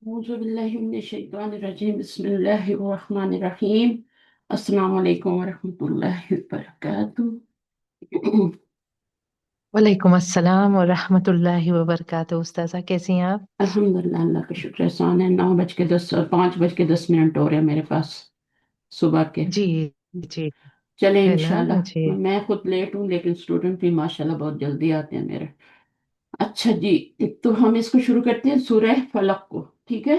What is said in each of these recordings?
أعوذ بالله من الشيطان الرجيم بسم الله الرحمن الرحيم السلام عليكم ورحمة الله وبركاته वालेकुम अस्सलाम और रहमतुल्लाहि व बरकातहू। उस्ताजा कैसी हैं आप? अल्हम्दुलिल्लाह अल्लाह का शुक्र एहसान है। 9 बज के 10 और 5 बज के 10 मिनट हो रहे हैं मेरे पास सुबह के। जी जी। चले है ना जी। इंशाल्लाह। मैं खुद लेट हूँ लेकिन स्टूडेंट भी माशाल्लाह बहुत जल्दी आते हैं मेरे। अच्छा जी, तो हम इसको शुरू करते हैं सूरह फलक को। ठीक है।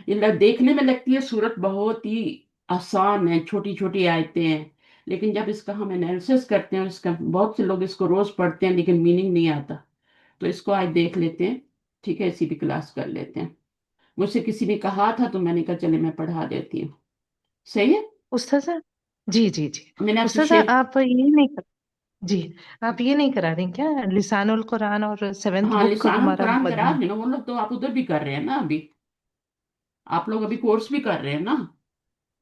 ये देखने में लगती है सूरत बहुत ही आसान है, छोटी छोटी आयतें हैं, लेकिन जब इसका हम एनालिसिस करते हैं, इसका बहुत से लोग इसको रोज पढ़ते हैं लेकिन मीनिंग नहीं आता। तो इसको आज देख लेते हैं। ठीक है, इसी भी क्लास कर लेते हैं। मुझसे किसी ने कहा था तो मैंने कहा चले मैं पढ़ा देती हूँ। सही है। उस्ताजा जी जी जी। मैंने आपसे उस्ताजा शेयर। आप ये नहीं कर जी, आप ये नहीं करा रही क्या लिसानुल कुरान और सेवेंथ हाँ, बुक का लिसानुल हमारा कुरान करा मजमू? रहे ना वो लोग, तो आप उधर भी कर रहे हैं ना अभी। आप लोग अभी कोर्स भी कर रहे हैं ना।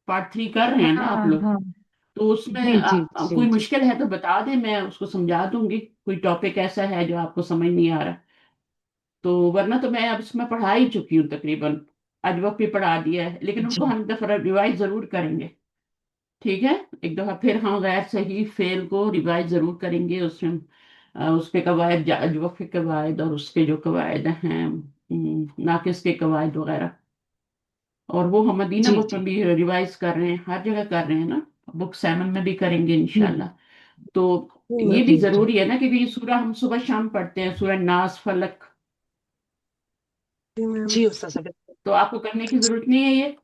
पार्ट 3 कर रहे हैं ना आप हाँ लोग। हाँ। तो उसमें जी जी जी कोई जी। मुश्किल है तो बता दें, मैं उसको समझा दूंगी। कोई टॉपिक ऐसा है जो आपको समझ नहीं आ रहा तो, वरना तो मैं अब इसमें पढ़ा ही चुकी हूँ तकरीबन। अजवक भी पढ़ा दिया है, लेकिन जी उनको हम एक दफा रिवाइज जरूर करेंगे। ठीक है। एक दफा फिर हम गैर सही फेल को रिवाइज जरूर करेंगे उसमें। उसके कवायद, अजवक के कवायद और उसके जो कवायद हैं, नाकिस के कवायद वगैरह। और वो हम मदीना जी बुक जी में भी रिवाइज कर रहे हैं, हर जगह कर रहे हैं ना। बुक 7 में भी करेंगे जी इंशाल्लाह। तो ये भी जी जी जरूरी है ना, क्योंकि ये सूरह हम सुबह शाम पढ़ते हैं, सूरह नास फलक। जी उस्ताजा बिल्कुल। तो आपको करने की जरूरत नहीं है ये।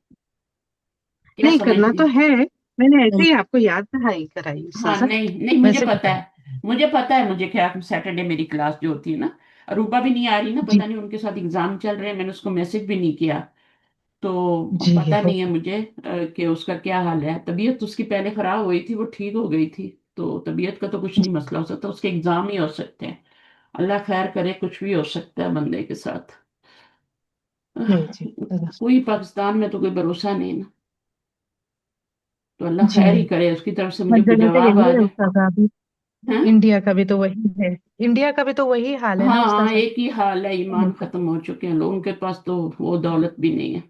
क्या नहीं करना समझती तो हैं? है। मैंने ऐसे ही आपको याद दहाई कराई हाँ, उस्ताजा। नहीं नहीं, मैं मुझे सिर्फ पता है। मुझे पता है, मुझे क्या सैटरडे मेरी क्लास जो होती है ना। अरूबा भी नहीं आ रही ना, जी पता नहीं उनके साथ एग्जाम चल रहे हैं, मैंने उसको मैसेज भी नहीं किया। तो जी पता हो। नहीं है मुझे कि उसका क्या हाल है। तबीयत उसकी पहले खराब हुई थी, वो ठीक हो गई थी। तो तबीयत का तो कुछ नहीं मसला हो सकता, उसके एग्जाम ही हो सकते हैं। अल्लाह खैर करे, कुछ भी हो सकता है बंदे के साथ। जी जी कोई पाकिस्तान में तो कोई भरोसा नहीं ना। तो अल्लाह जी। खैर ही करे, उसकी तरफ से हर मुझे कोई जगह का जवाब यही आ है जाए। उस्ताद अभी। हैं। इंडिया का भी तो वही है। इंडिया का भी तो वही हाल है ना हाँ, उस्ताद। एक ही हाल है, ईमान खत्म हो चुके हैं लोगों के पास, तो वो दौलत भी नहीं है।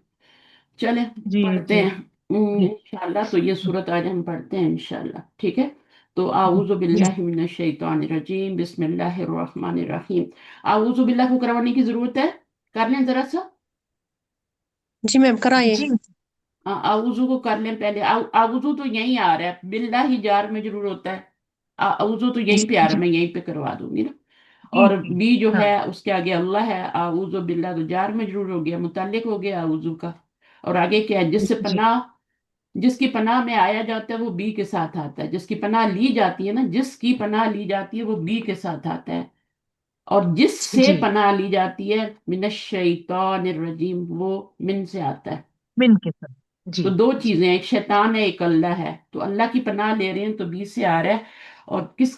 चले जी पढ़ते जी हैं। जी इंशाल्लाह। तो ये सूरत आज हम पढ़ते हैं इंशाल्लाह। ठीक है। तो जी आऊज़ु जी बिल्लाहि मिनश शैतानिर रजीम बिस्मिल्लाहिर रहमानिर रहीम। आऊज़ु बिल्लाह को करवाने की जरूरत है। कर लें जरा सा। जी मैम कराइए। जी आऊज़ु को कर लें पहले। आऊज़ु तो यहीं आ रहा है, बिल्ला ही जार में जरूर होता है। आऊज़ु तो यहीं पे आ रहा है, जी मैं यहीं पे करवा दूंगी ना। जी और जी। बी जो हाँ है उसके आगे अल्लाह है, आऊज़ु बिल्ला तो जार में जरूर हो गया, मुताल्लिक हो गया आऊज़ु का। और आगे क्या है, जिससे जी पनाह, जिसकी पनाह में आया जाता है वो बी के साथ आता है। जिसकी पनाह ली जाती है ना, जिसकी पनाह ली जाती है वो बी के साथ आता है। और जिससे जी। पनाह ली जाती है मिनश शैतानिर रजीम, वो मिन से आता है। मिन के साथ। जी तो दो जी चीजें हैं, एक शैतान है एक अल्लाह है। तो अल्लाह की पनाह ले रहे हैं तो बी से आ रहा है। और किस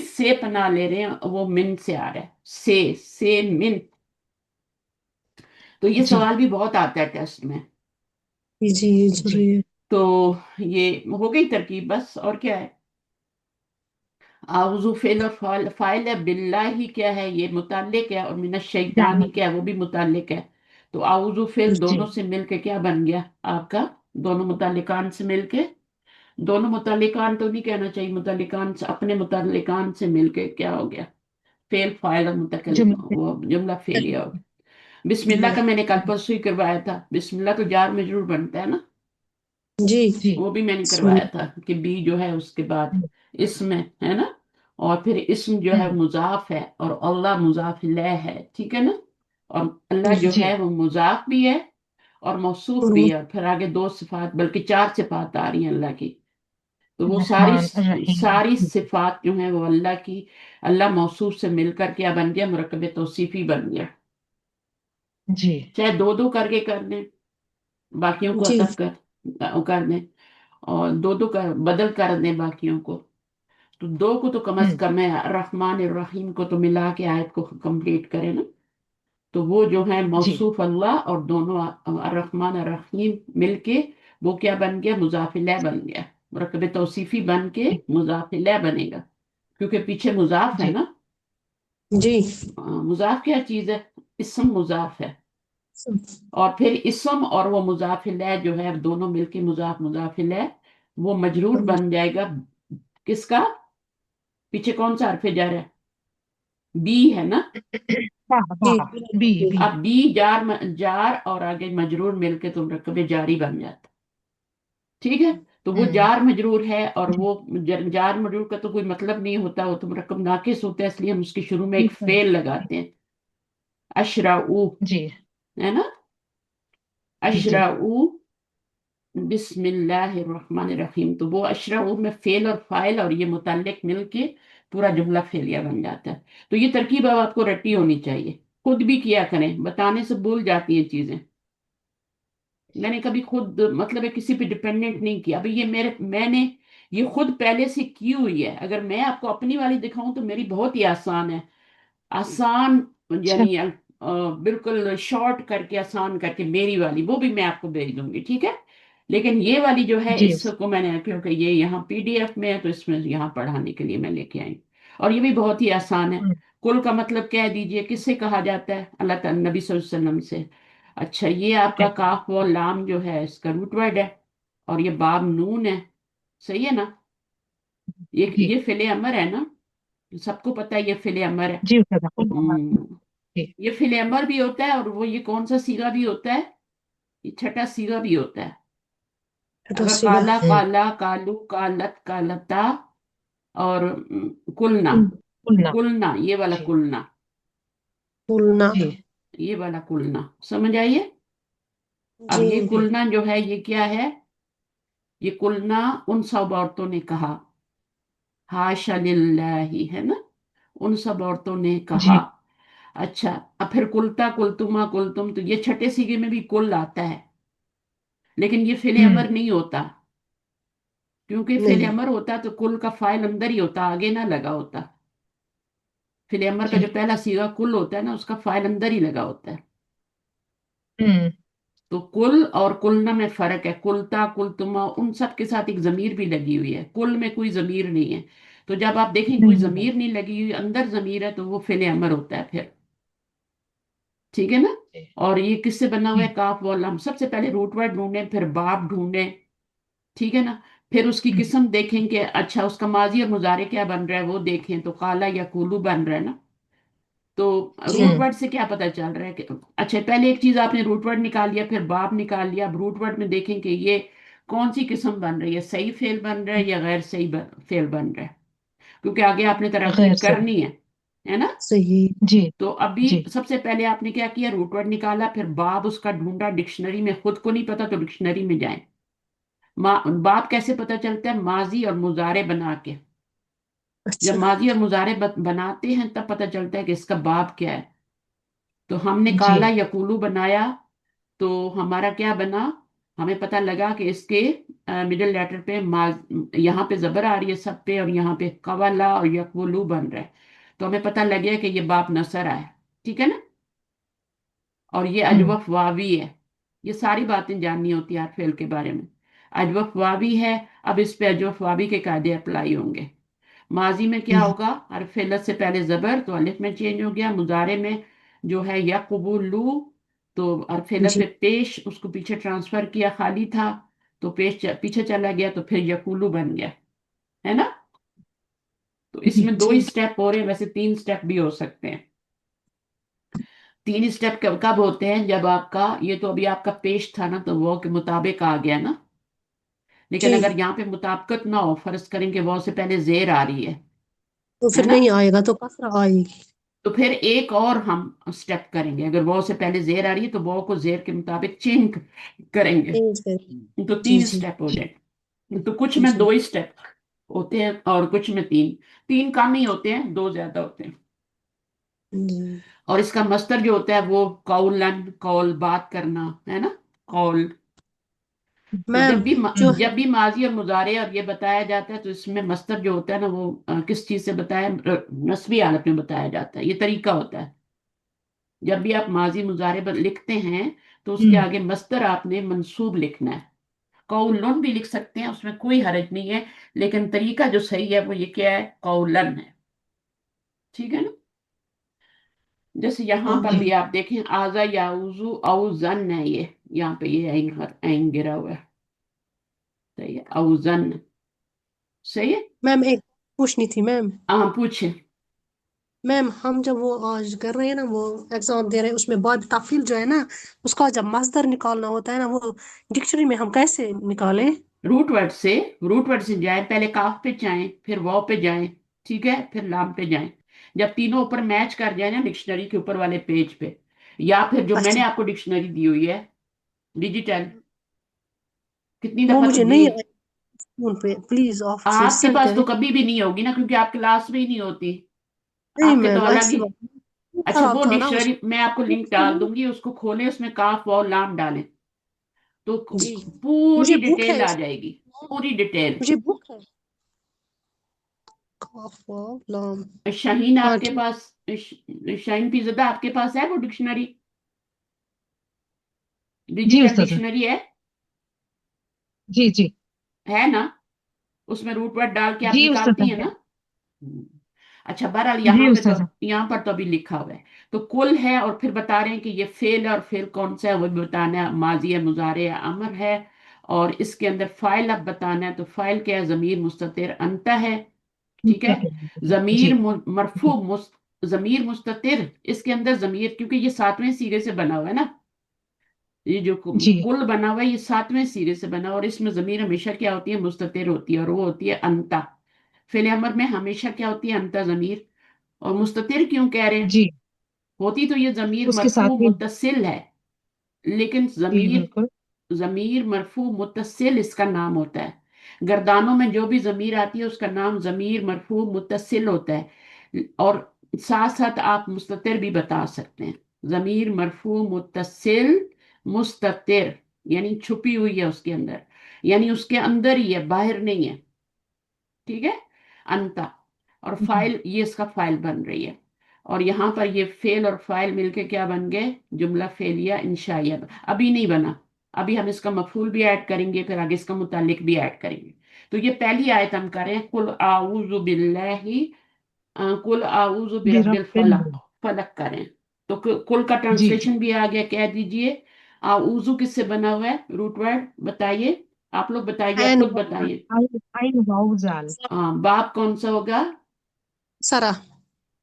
से पनाह ले रहे हैं, वो मिन से आ रहा है। से मिन। तो ये जी सवाल भी बहुत आता है टेस्ट में। जी जी जरूरी है। तो ये हो गई तरकीब, बस और क्या है। आउज़ु फेल और फाइल है, बिल्लाही क्या है, ये मुताल्लिक है, और मिनश शैतानी जानी। क्या है, वो भी मुताल्लिक है। तो आउज़ु फेल जी दोनों से मिलके क्या बन गया आपका, दोनों मुताल्लिकान से मिलके। दोनों मुताल्लिकान तो नहीं कहना चाहिए, मुताल्लिकान से, अपने मुताल्लिकान से मिलके क्या हो गया, फेल फाइल और मुतकल, जुम्ले पे। वो जुमला फेलिया हो गया। बिस्मिल्लाह बिल्ला। का मैंने कल परसों ही करवाया था, बिस्मिल्लाह तो जार में जरूर बनता है ना। जी। जी वो भी मैंने सुनिए। करवाया था कि बी जो है उसके बाद इसमें है ना। और फिर इसम जो है हम्म, मुजाफ है, और अल्लाह मुजाफ इलैह है। ठीक है ना। और अल्लाह जो जी है वो मुजाफ भी है और मौसूफ और भी है। और फिर आगे दो सिफात, बल्कि 4 सिफात आ रही हैं अल्लाह की। तो वो सारी रहमान रहीम। सारी सिफात जो है वो अल्लाह की, अल्लाह मौसूफ से मिलकर क्या बन गया, मुरक्कब तौसीफी बन गया। जी चाहे दो दो करके कर लें, बाकियों को जी अतफ कर दें, और दो दो कर बदल कर दें बाकियों को। तो दो को तो कम अज हम्म, कम है, रहमान रहीम को तो मिला के आयत को कंप्लीट करें ना। तो वो जो है जी मौसूफ अल्लाह, और दोनों रहमान रहीम मिलके वो क्या बन गया, मुजाफिला बन गया। मुरकब तौसीफी बन के जी मुजाफिला बनेगा, क्योंकि पीछे मुजाफ है जी ना। जी मुजाफ क्या चीज है, इसम मुजाफ है। और फिर इसम और वो मुजाफिल है जो है, दोनों मिलके मुजाफ मुजाफिल है, वो मजरूर बन जाएगा। किसका? पीछे कौन सा हर्फ जार है? बी है ना। वाह जी वाह। बी बी। अब बी जार जार और आगे मजरूर मिलके तुम रकबे जारी बन जाता। ठीक है। तो वो हम्म। जार मजरूर है, और जी। वो जार मजरूर का तो कोई मतलब नहीं होता, वो तो मुरक्कब नाकिस होता है, इसलिए हम उसके शुरू में एक बिल्कुल। फेल लगाते हैं। अशराऊ, जी है ना। जी जी अशराऊ बिस्मिल्लाहिर्रहमानिर्रहीम, तो वो अशराऊ में फेल और फाइल और ये मुतल्लिक मिलके पूरा जुमला फेलिया बन जाता है। तो ये तरकीब अब आपको रट्टी होनी चाहिए, खुद भी किया करें, बताने से भूल जाती हैं चीजें। मैंने कभी खुद मतलब है किसी पे डिपेंडेंट नहीं किया। अभी ये मैंने ये खुद पहले से की हुई है। अगर मैं आपको अपनी वाली दिखाऊं तो मेरी बहुत ही आसान है। आसान, अच्छा। यानी बिल्कुल शॉर्ट करके आसान करके मेरी वाली वो भी मैं आपको भेज दूंगी, ठीक है। लेकिन ये वाली जो है जी। इसको मैंने, क्योंकि ये यहाँ पीडीएफ में है तो इसमें यहाँ पढ़ाने के लिए मैं लेके आई। और ये भी बहुत ही आसान है। हम्म। कुल का मतलब कह दीजिए, किससे कहा जाता है? अल्लाह ताला नबी सल्लल्लाहु अलैहि वसल्लम से। अच्छा, ये आपका बिल्कुल। काफ व लाम जो है इसका रूट वर्ड है, और ये बाब नून है। सही है ना। जी ये फिले अमर है ना, सबको पता है ये फिले अमर है। जी ustad, कुल हम्म। जी। ये फिले अमर भी होता है, और वो ये कौन सा सीगा भी होता है? ये छठा सीगा भी होता है। छोटा अगर सीगा काला है। काला कालू कालत कालता, और कुलना, कुल कुलना। कुलना, ये वाला जी कुलना, बोलना। जी ये वाला कुलना, समझ आइए। अब जी ये जी कुलना जो है ये क्या है? ये कुलना उन सब औरतों ने कहा, हाशा लिल्लाही, है ना, उन सब औरतों ने कहा। जी। अच्छा, अब फिर कुलता कुलतुमा कुलतुम, तो ये छठे सीगे में भी कुल आता है, लेकिन ये फिले हम्म। अमर नहीं होता। क्योंकि फिले नहीं। अमर होता तो कुल का फाइल अंदर ही होता, आगे ना लगा होता। फिले अमर का जी। जो पहला सीगा कुल होता है ना, उसका फाइल अंदर ही लगा होता है। हम्म। तो कुल और कुलना में फर्क है। कुलता कुलतुमा उन सब के साथ एक जमीर भी लगी हुई है, कुल में कोई जमीर नहीं है। तो जब आप देखें कोई नहीं है। जमीर नहीं लगी हुई, अंदर जमीर है, तो वो फिले अमर होता है फिर। ठीक है ना। जी और ये किससे बना हुआ है? जी। काफ वाला। हम सबसे पहले रूट वर्ड ढूंढें, फिर बाप ढूंढें, ठीक है ना। फिर उसकी हम्म। किस्म देखेंगे, अच्छा उसका माजी और मुजारे क्या बन रहा है वो देखें, तो काला या कुलू बन रहा है ना। तो जी रूट वर्ड से क्या पता चल रहा है कि, अच्छा पहले एक चीज आपने रूट वर्ड निकाल लिया, फिर बाप निकाल लिया। अब रूट वर्ड में देखें कि ये कौन सी किस्म बन रही है, सही फेल बन रहा है या गैर सही फेल बन रहा है, क्योंकि आगे आपने गैर तरकीब सही। करनी है ना। सही। जी तो अभी जी। सबसे पहले आपने क्या किया? रूट वर्ड निकाला, फिर बाप उसका ढूंढा डिक्शनरी में। खुद को नहीं पता तो डिक्शनरी में जाए। बाप कैसे पता चलता है? माजी और मुजारे बना के। जब अच्छा। माजी और मुजारे बनाते हैं तब पता चलता है कि इसका बाप क्या है। तो हमने जी। काला यकूलू बनाया, तो हमारा क्या बना? हमें पता लगा कि इसके मिडिल लेटर पे यहाँ पे जबर आ रही है सब पे, और यहाँ पे कवाला और यकूलू बन रहा है। तो हमें पता लग गया कि ये बाप नसर आया। ठीक है ना। और ये हम्म। अजवफ वावी है। ये सारी बातें जाननी होती है फेल के बारे में। अजवफ वावी है। अब इस पे अजवफ वावी के कायदे अप्लाई होंगे। माजी में क्या जी होगा? हरफ इल्लत से पहले जबर, तो अलिफ में चेंज हो गया। मुजारे में जो है यकबुलू, तो हरफ इल्लत जी पे पेश, उसको पीछे ट्रांसफर किया, खाली था तो पेश पीछे चला गया, तो फिर यकूलू बन गया, है ना। तो जी इसमें दो ही जी स्टेप हो रहे हैं, वैसे तीन स्टेप भी हो सकते हैं। तीन स्टेप कब कब होते हैं? जब आपका ये तो अभी आपका पेश था ना, तो वो के मुताबिक आ गया ना। लेकिन जी। अगर यहाँ पे मुताबिकत ना हो, फर्ज करें कि वो से पहले जेर आ रही तो है फिर ना, नहीं आएगा तो कसरा आएगी। तो फिर एक और हम स्टेप करेंगे। अगर वॉ से पहले जेर आ रही है तो वॉ को जेर के मुताबिक चेंज करेंगे। चेंज कर। तो जी तीन जी स्टेप हो जी जाए। तो कुछ में जी दो ही स्टेप होते हैं, और कुछ में तीन। तीन कम ही होते हैं, दो ज्यादा होते हैं। जी। और इसका मस्तर जो होता है वो कौलन, कौल, बात करना, है ना, कौल। तो मैम जो है जब भी माजी और मुजारे और ये बताया जाता है, तो इसमें मस्तर जो होता है ना वो किस चीज से बताया? नस्बी हालत में बताया जाता है। ये तरीका होता है। जब भी आप माजी मुजारे लिखते हैं तो उसके हम्म। आगे मस्तर आपने मंसूब लिखना है। कौलन भी लिख सकते हैं, उसमें कोई हरज नहीं है, लेकिन तरीका जो सही है वो ये क्या है? कौलन है। ठीक है ना। जैसे यहाँ हाँ पर जी। भी आप देखें, आजा याउजू औजन है ये, यहाँ पे ये ऐन गिरा हुआ है। सही है, औजन। सही है। मैम एक पूछनी थी मैम। हाँ पूछे। मैम हम जब वो आज कर रहे हैं ना, वो एग्जाम दे रहे हैं, उसमें बाद ताफील जो है ना, उसका जब मस्दर निकालना होता है ना, वो डिक्शनरी में हम कैसे निकालें? रूट वर्ड से, रूट वर्ड से जाएं, पहले काफ पे जाएं, फिर वाव पे जाएं, ठीक है, फिर लाम पे जाएं। जब तीनों ऊपर मैच कर जाए ना डिक्शनरी के ऊपर वाले पेज पे, या फिर जो मैंने अच्छा। आपको डिक्शनरी दी हुई है डिजिटल, कितनी वो दफा तो मुझे दी। नहीं आई फोन पे, प्लीज आप फिर आपके सेंड पास तो करें। कभी भी नहीं होगी ना, क्योंकि आप क्लास में ही नहीं होती। नहीं आपके तो मैम अलग ऐसी ही। बात नहीं, अच्छा, खराब वो था ना उस। डिक्शनरी मैं आपको लिंक डाल दूंगी, उसको खोलें, उसमें काफ वाव लाम डालें, तो जी। मुझे पूरी भूख डिटेल है आ उस। जाएगी। पूरी डिटेल। मुझे भूख है। काफा लाम। शाहीन हाँ आपके ठीक। पास, शाहीन पीजदा आपके पास है वो डिक्शनरी, जी डिजिटल उस्ताद। डिक्शनरी जी जी। है ना? उसमें रूट वर्ड डाल के आप जी उस्ताद निकालती है है। ना? हम्म। अच्छा, बहरहाल जी यहाँ पे तो, उस्ताद। यहाँ पर तो अभी लिखा हुआ है। तो कुल है, और फिर बता रहे हैं कि ये फेल है, और फेल कौन सा है वो भी बताना है, माजी है, मुजारे है, अमर है। और इसके अंदर फाइल अब बताना है, तो फाइल क्या है? जमीर मुस्ततिर अंता है। ठीक है। जी जमीर मरफू जमीर मुस्ततिर, इसके अंदर जमीर, क्योंकि ये सातवें सिरे से बना हुआ है ना, ये जो जी कुल बना हुआ है ये सातवें सिरे से बना हुआ है, और इसमें जमीर हमेशा क्या होती है? मुस्ततिर होती है, और वो होती है अंता। फेल अमर में हमेशा क्या होती है? अंता जमीर। और मुस्ततिर क्यों कह रहे हैं? जी। होती तो ये जमीर उसके साथ मरफू ही। मुत्तसिल है, लेकिन जी जमीर, बिल्कुल। जमीर मरफू मुत्तसिल इसका नाम होता है। गर्दानों में जो भी जमीर आती है उसका नाम जमीर मरफू मुत्तसिल होता है। और साथ साथ आप मुस्ततिर भी बता सकते हैं। जमीर मरफू मुत्तसिल, मुस्ततिर यानी छुपी हुई है उसके अंदर, यानी उसके अंदर ही है, बाहर नहीं है। ठीक है। अंता। और जी फाइल, ये इसका फाइल बन रही है। और यहाँ पर ये फेल और फाइल मिलके क्या बन गए? जुमला फेलिया इंशाइया। अभी नहीं बना, अभी हम इसका मफूल भी ऐड करेंगे, फिर आगे इसका मुतालिक भी ऐड करेंगे। तो ये पहली आयत हम करें, कुल आऊज़ु बिल्लाहि, कुल आऊज़ु बिरब्बिल बिरब्बिल। फलक, फलक करें। तो कुल का जी। ट्रांसलेशन भी आ गया, कह दीजिए। आऊज़ु किससे बना हुआ है? रूट वर्ड बताइए, आप लोग बताइए, आप एन खुद बताइए। आइन वाउ जाल। बाप कौन सा होगा? सरा।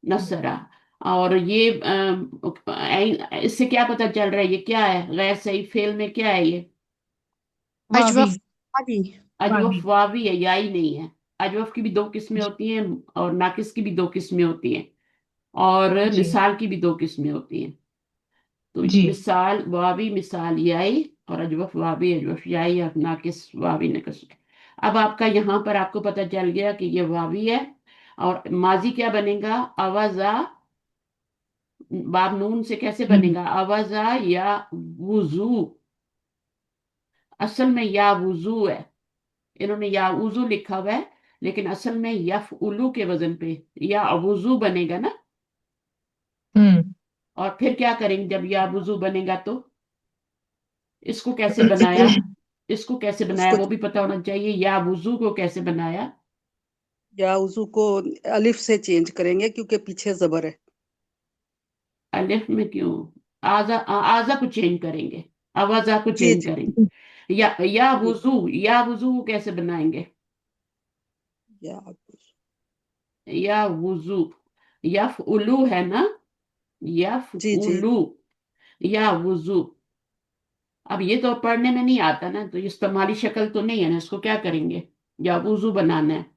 नसरा। और ये इससे क्या पता चल रहा है ये क्या है? गैर सही फेल में क्या है ये? वावी। अजवफ। अभी। वावी। अजवफ वावी है, या ही नहीं है। अजवफ की भी दो किस्में जी होती हैं, और नाकिस की भी दो किस्में होती हैं, और जी मिसाल की भी दो किस्में होती हैं। तो जी। मिसाल वावी, मिसाल याई, और अजवफ वावी, अजवफ याई, और नाकिस वावी नकस। अब आपका यहाँ पर आपको पता चल गया कि ये वावी है। और माजी क्या बनेगा? आवाजा, बाब नून से कैसे जी बनेगा? आवाजा या वुजू। असल में या वुजू है, इन्होंने या वुजू लिखा हुआ है, लेकिन असल में यफ उलू के वजन पे या वुजू बनेगा ना। हम्म। और फिर क्या करेंगे जब या वुजू बनेगा? तो इसको कैसे बनाया, इसको कैसे बनाया उसको वो भी पता होना चाहिए, या वुजू को कैसे बनाया। या उजू को अलिफ से चेंज करेंगे क्योंकि पीछे जबर है। अलिफ में क्यों? आजा, आजा को चेंज करेंगे, आवाजा को जी चेंज जी करेंगे। या जी। वुजू, या वुजू को कैसे बनाएंगे? या या वुजू, यफ उलू है ना, यफ जी जी। उलू, या वुजू। अब ये तो पढ़ने में नहीं आता ना, तो ये इस्तेमाली शक्ल तो नहीं है ना, इसको क्या करेंगे? या वुजू बनाना है।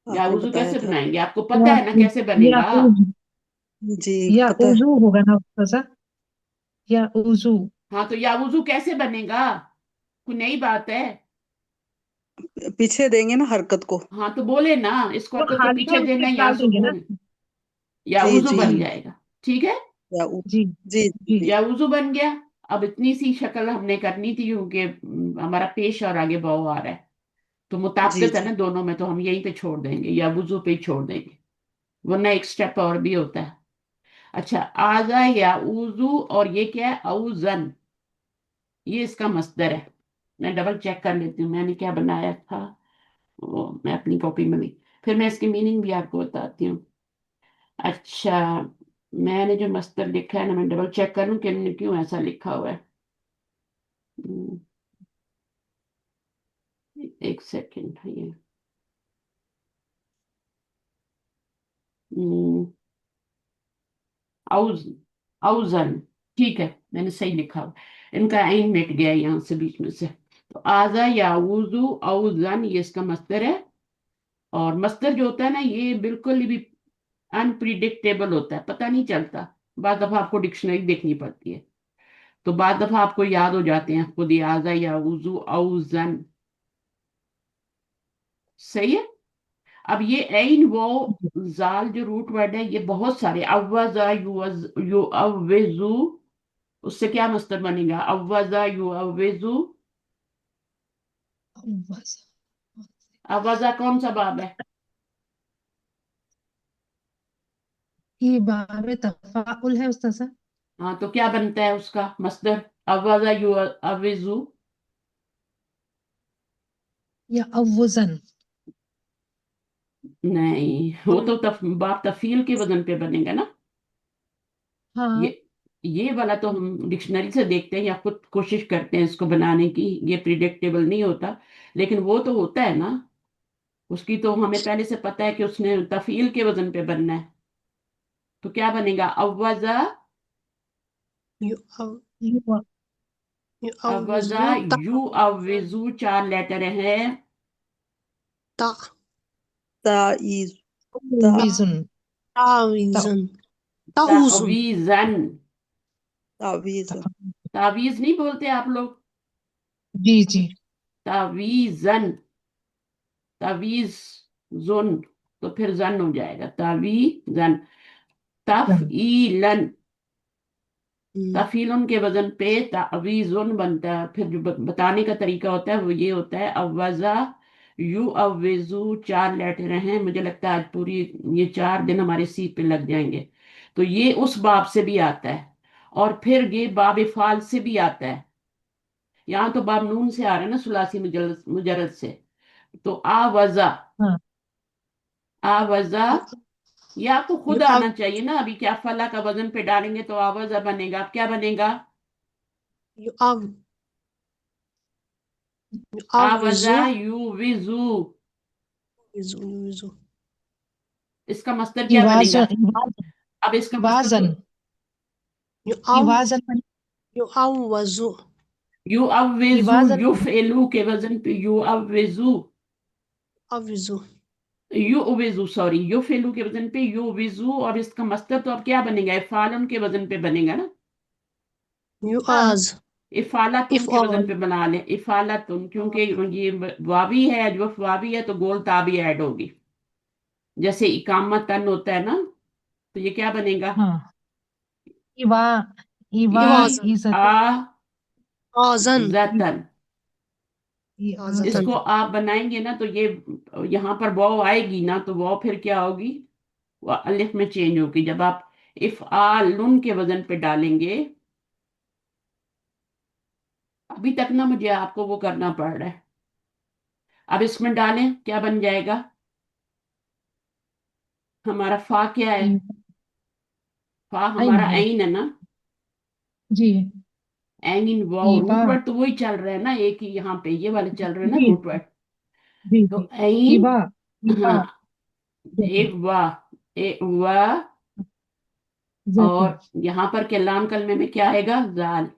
या आपने वुजू बताया कैसे था। बनाएंगे? आपको पता या है ना कैसे या बनेगा? जी या पता है। उजू होगा ना उस्ताद। या उजू। हाँ, तो या वुजू कैसे बनेगा? कोई नई बात है? पीछे देंगे ना हरकत को। हाँ तो बोले ना, इसको तो हरकत को खाली पीछे हम देना, स्टिक या डाल देंगे ना। सुकून, या जी वुजू जी। बन जी जाएगा। ठीक है। या जी जी जी जी। जी। या वुजू बन गया। अब इतनी सी शक्ल हमने करनी थी, क्योंकि हमारा पेश और आगे बहू आ रहा है, तो जी मुताबिकत है जी। ना दोनों में, तो हम यहीं पे छोड़ देंगे, या वुजू पे ही छोड़ देंगे, वरना एक स्टेप और भी होता है। अच्छा, आजा या उजू, और ये क्या है? औजन, ये इसका मस्दर है। मैं डबल चेक कर लेती हूँ मैंने क्या बनाया था, वो मैं अपनी कॉपी में नहीं। फिर मैं इसकी मीनिंग भी आपको बताती हूँ। अच्छा, मैंने जो मस्तर लिखा है ना, मैं डबल चेक करूँ कि क्यों ऐसा लिखा हुआ है। हम्म, एक सेकेंड ये। हम्म, औज औजन, ठीक है, मैंने सही लिखा हुआ। इनका आइन मिट गया है यहाँ से, बीच में से। तो आजा या वुजू औजन, ये इसका मस्तर है। और मस्तर जो होता है ना, ये बिल्कुल भी अनप्रिडिक्टेबल होता है, पता नहीं चलता। बाद दफा आपको डिक्शनरी देखनी पड़ती है, तो बाद दफा आपको याद हो जाते हैं खुद ही, आजा या वुजू औजन। सही है। अब ये ऐन वो जाल जो रूट वर्ड है, ये बहुत सारे, अव्वजा यू अव्वेजू, उससे क्या मस्तर बनेगा? अव्वजा यू अव्वेजू। बस अव्वजा कौन सा बाब है? ये बाब तफाउल है उस्ताद साहब, हाँ, तो क्या बनता है उसका मस्दर? अव्वजा यू अव्वेजू। या अवजन। नहीं, वो तो बाब तफील के वजन पे बनेगा ना। ये हाँ। ये वाला तो हम डिक्शनरी से देखते हैं या खुद कोशिश करते हैं इसको बनाने की, ये प्रिडिक्टेबल नहीं होता। लेकिन वो तो होता है ना, उसकी तो हमें पहले से पता है कि उसने तफील के वजन पे बनना है। तो क्या बनेगा? अव्वजा, यू अव यु यू अव्वजा अव्विजु यू अव्विजू, चार लेटर हैं। ता ताइज ता विजुन। तावीजुन ताउजुन तावीजन। तावीज तावीज नहीं बोलते आप लोग? जी जी। तावीजन, तावीज जुन, तो फिर जन हो जाएगा, तावीजन। तफईलन, तफीलन के वजन पे तावीजुन बनता है। फिर जो बताने का तरीका होता है वो ये होता है, अव्वजा यू अव्वेजू, चार लेटर हैं। मुझे लगता है आज पूरी ये 4 दिन हमारे सीट पे लग जाएंगे। तो ये उस बाब से भी आता है, और फिर ये बाब फाल से भी आता है। यहाँ तो बाब नून से आ रहा है ना, सुलासी मुजरद मुजरद से। तो आवाजा, हाँ। आवाजा, ये आपको यू खुद अव आना चाहिए ना। अभी क्या फला का वजन पे डालेंगे तो आवाजा बनेगा। अब क्या बनेगा? यू अव यू अव्विजु आवाजा यू विजू, विजु विजु इसका मस्तर क्या बनेगा? इवाजन अब इसका मस्तर इवाजन यू अव इवाजन यू अव्वजु यू अवेजू, इवाजन यू फेलू के वजन पे यू अवेजू, अव्विजु यू अवेजू, सॉरी, यू फेलू के वजन पे यू विजू। और इसका मस्तर तो अब क्या बनेगा? इफालन के वजन पे बनेगा ना। यू हाँ। आज इफालातुन इफ के वजन ऑल पे बना लें, इफालातुन, क्योंकि ये वावी है, जो वावी है तो गोल ता भी ऐड होगी। जैसे इकामतन होता है ना, तो ये क्या बनेगा? हाँ। इवा इवा ई इवाजन इजत आ आजन जतन। आजतन इसको आप बनाएंगे ना तो ये, यहाँ पर वाव आएगी ना, तो वाव फिर क्या होगी? वो अलिफ में चेंज होगी जब आप इफ आलुन के वजन पे डालेंगे। अभी तक ना मुझे आपको वो करना पड़ रहा है। अब इसमें डालें, क्या बन जाएगा? हमारा फा क्या है? फा आइन हमारा है। ऐन है ना। जी। ऐन इन वाव, इवा रूट वर्ड तो वही चल रहा है ना, एक ही यहाँ पे ये वाले चल रहे हैं ना जी रूट वर्ड। जी तो जी। ऐन, इवा इवा हाँ, जतन एक वाह, एक वाह। जतन। और यहाँ पर के लाम कलमे में क्या आएगा? जाल,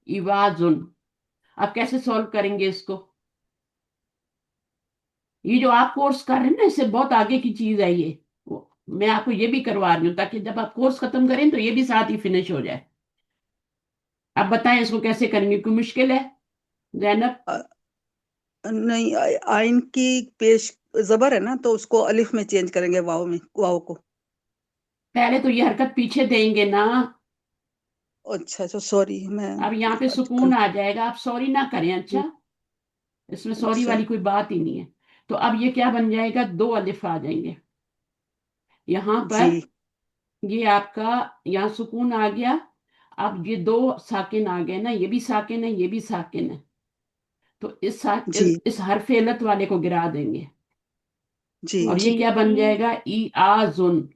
इवाजुन। अब कैसे सॉल्व करेंगे इसको? ये जो आप कोर्स कर रहे हैं ना, इससे बहुत आगे की चीज है ये। मैं आपको ये भी करवा रही हूँ ताकि जब आप कोर्स खत्म करें तो ये भी साथ ही फिनिश हो जाए। अब बताएं इसको कैसे करेंगे, कोई मुश्किल है जैनब? नहीं, आइन की पेश जबर है ना, तो उसको अलिफ में चेंज करेंगे, वाव को। पहले तो ये हरकत पीछे देंगे ना। अच्छा अच्छा, सॉरी, मैं अब यहाँ पे आज सुकून आ जाएगा, आप सॉरी ना करें। अच्छा, इसमें सॉरी अच्छा वाली कोई बात ही नहीं है। तो अब ये क्या बन जाएगा? 2 अलिफ आ जाएंगे यहाँ जी पर। ये आपका यहाँ सुकून आ गया। अब ये 2 साकिन आ गए ना, ये भी साकिन है, ये भी साकिन है। तो जी इस हरफ इल्लत वाले को गिरा देंगे। जी और ये जी क्या बन जाएगा, ई आजुन।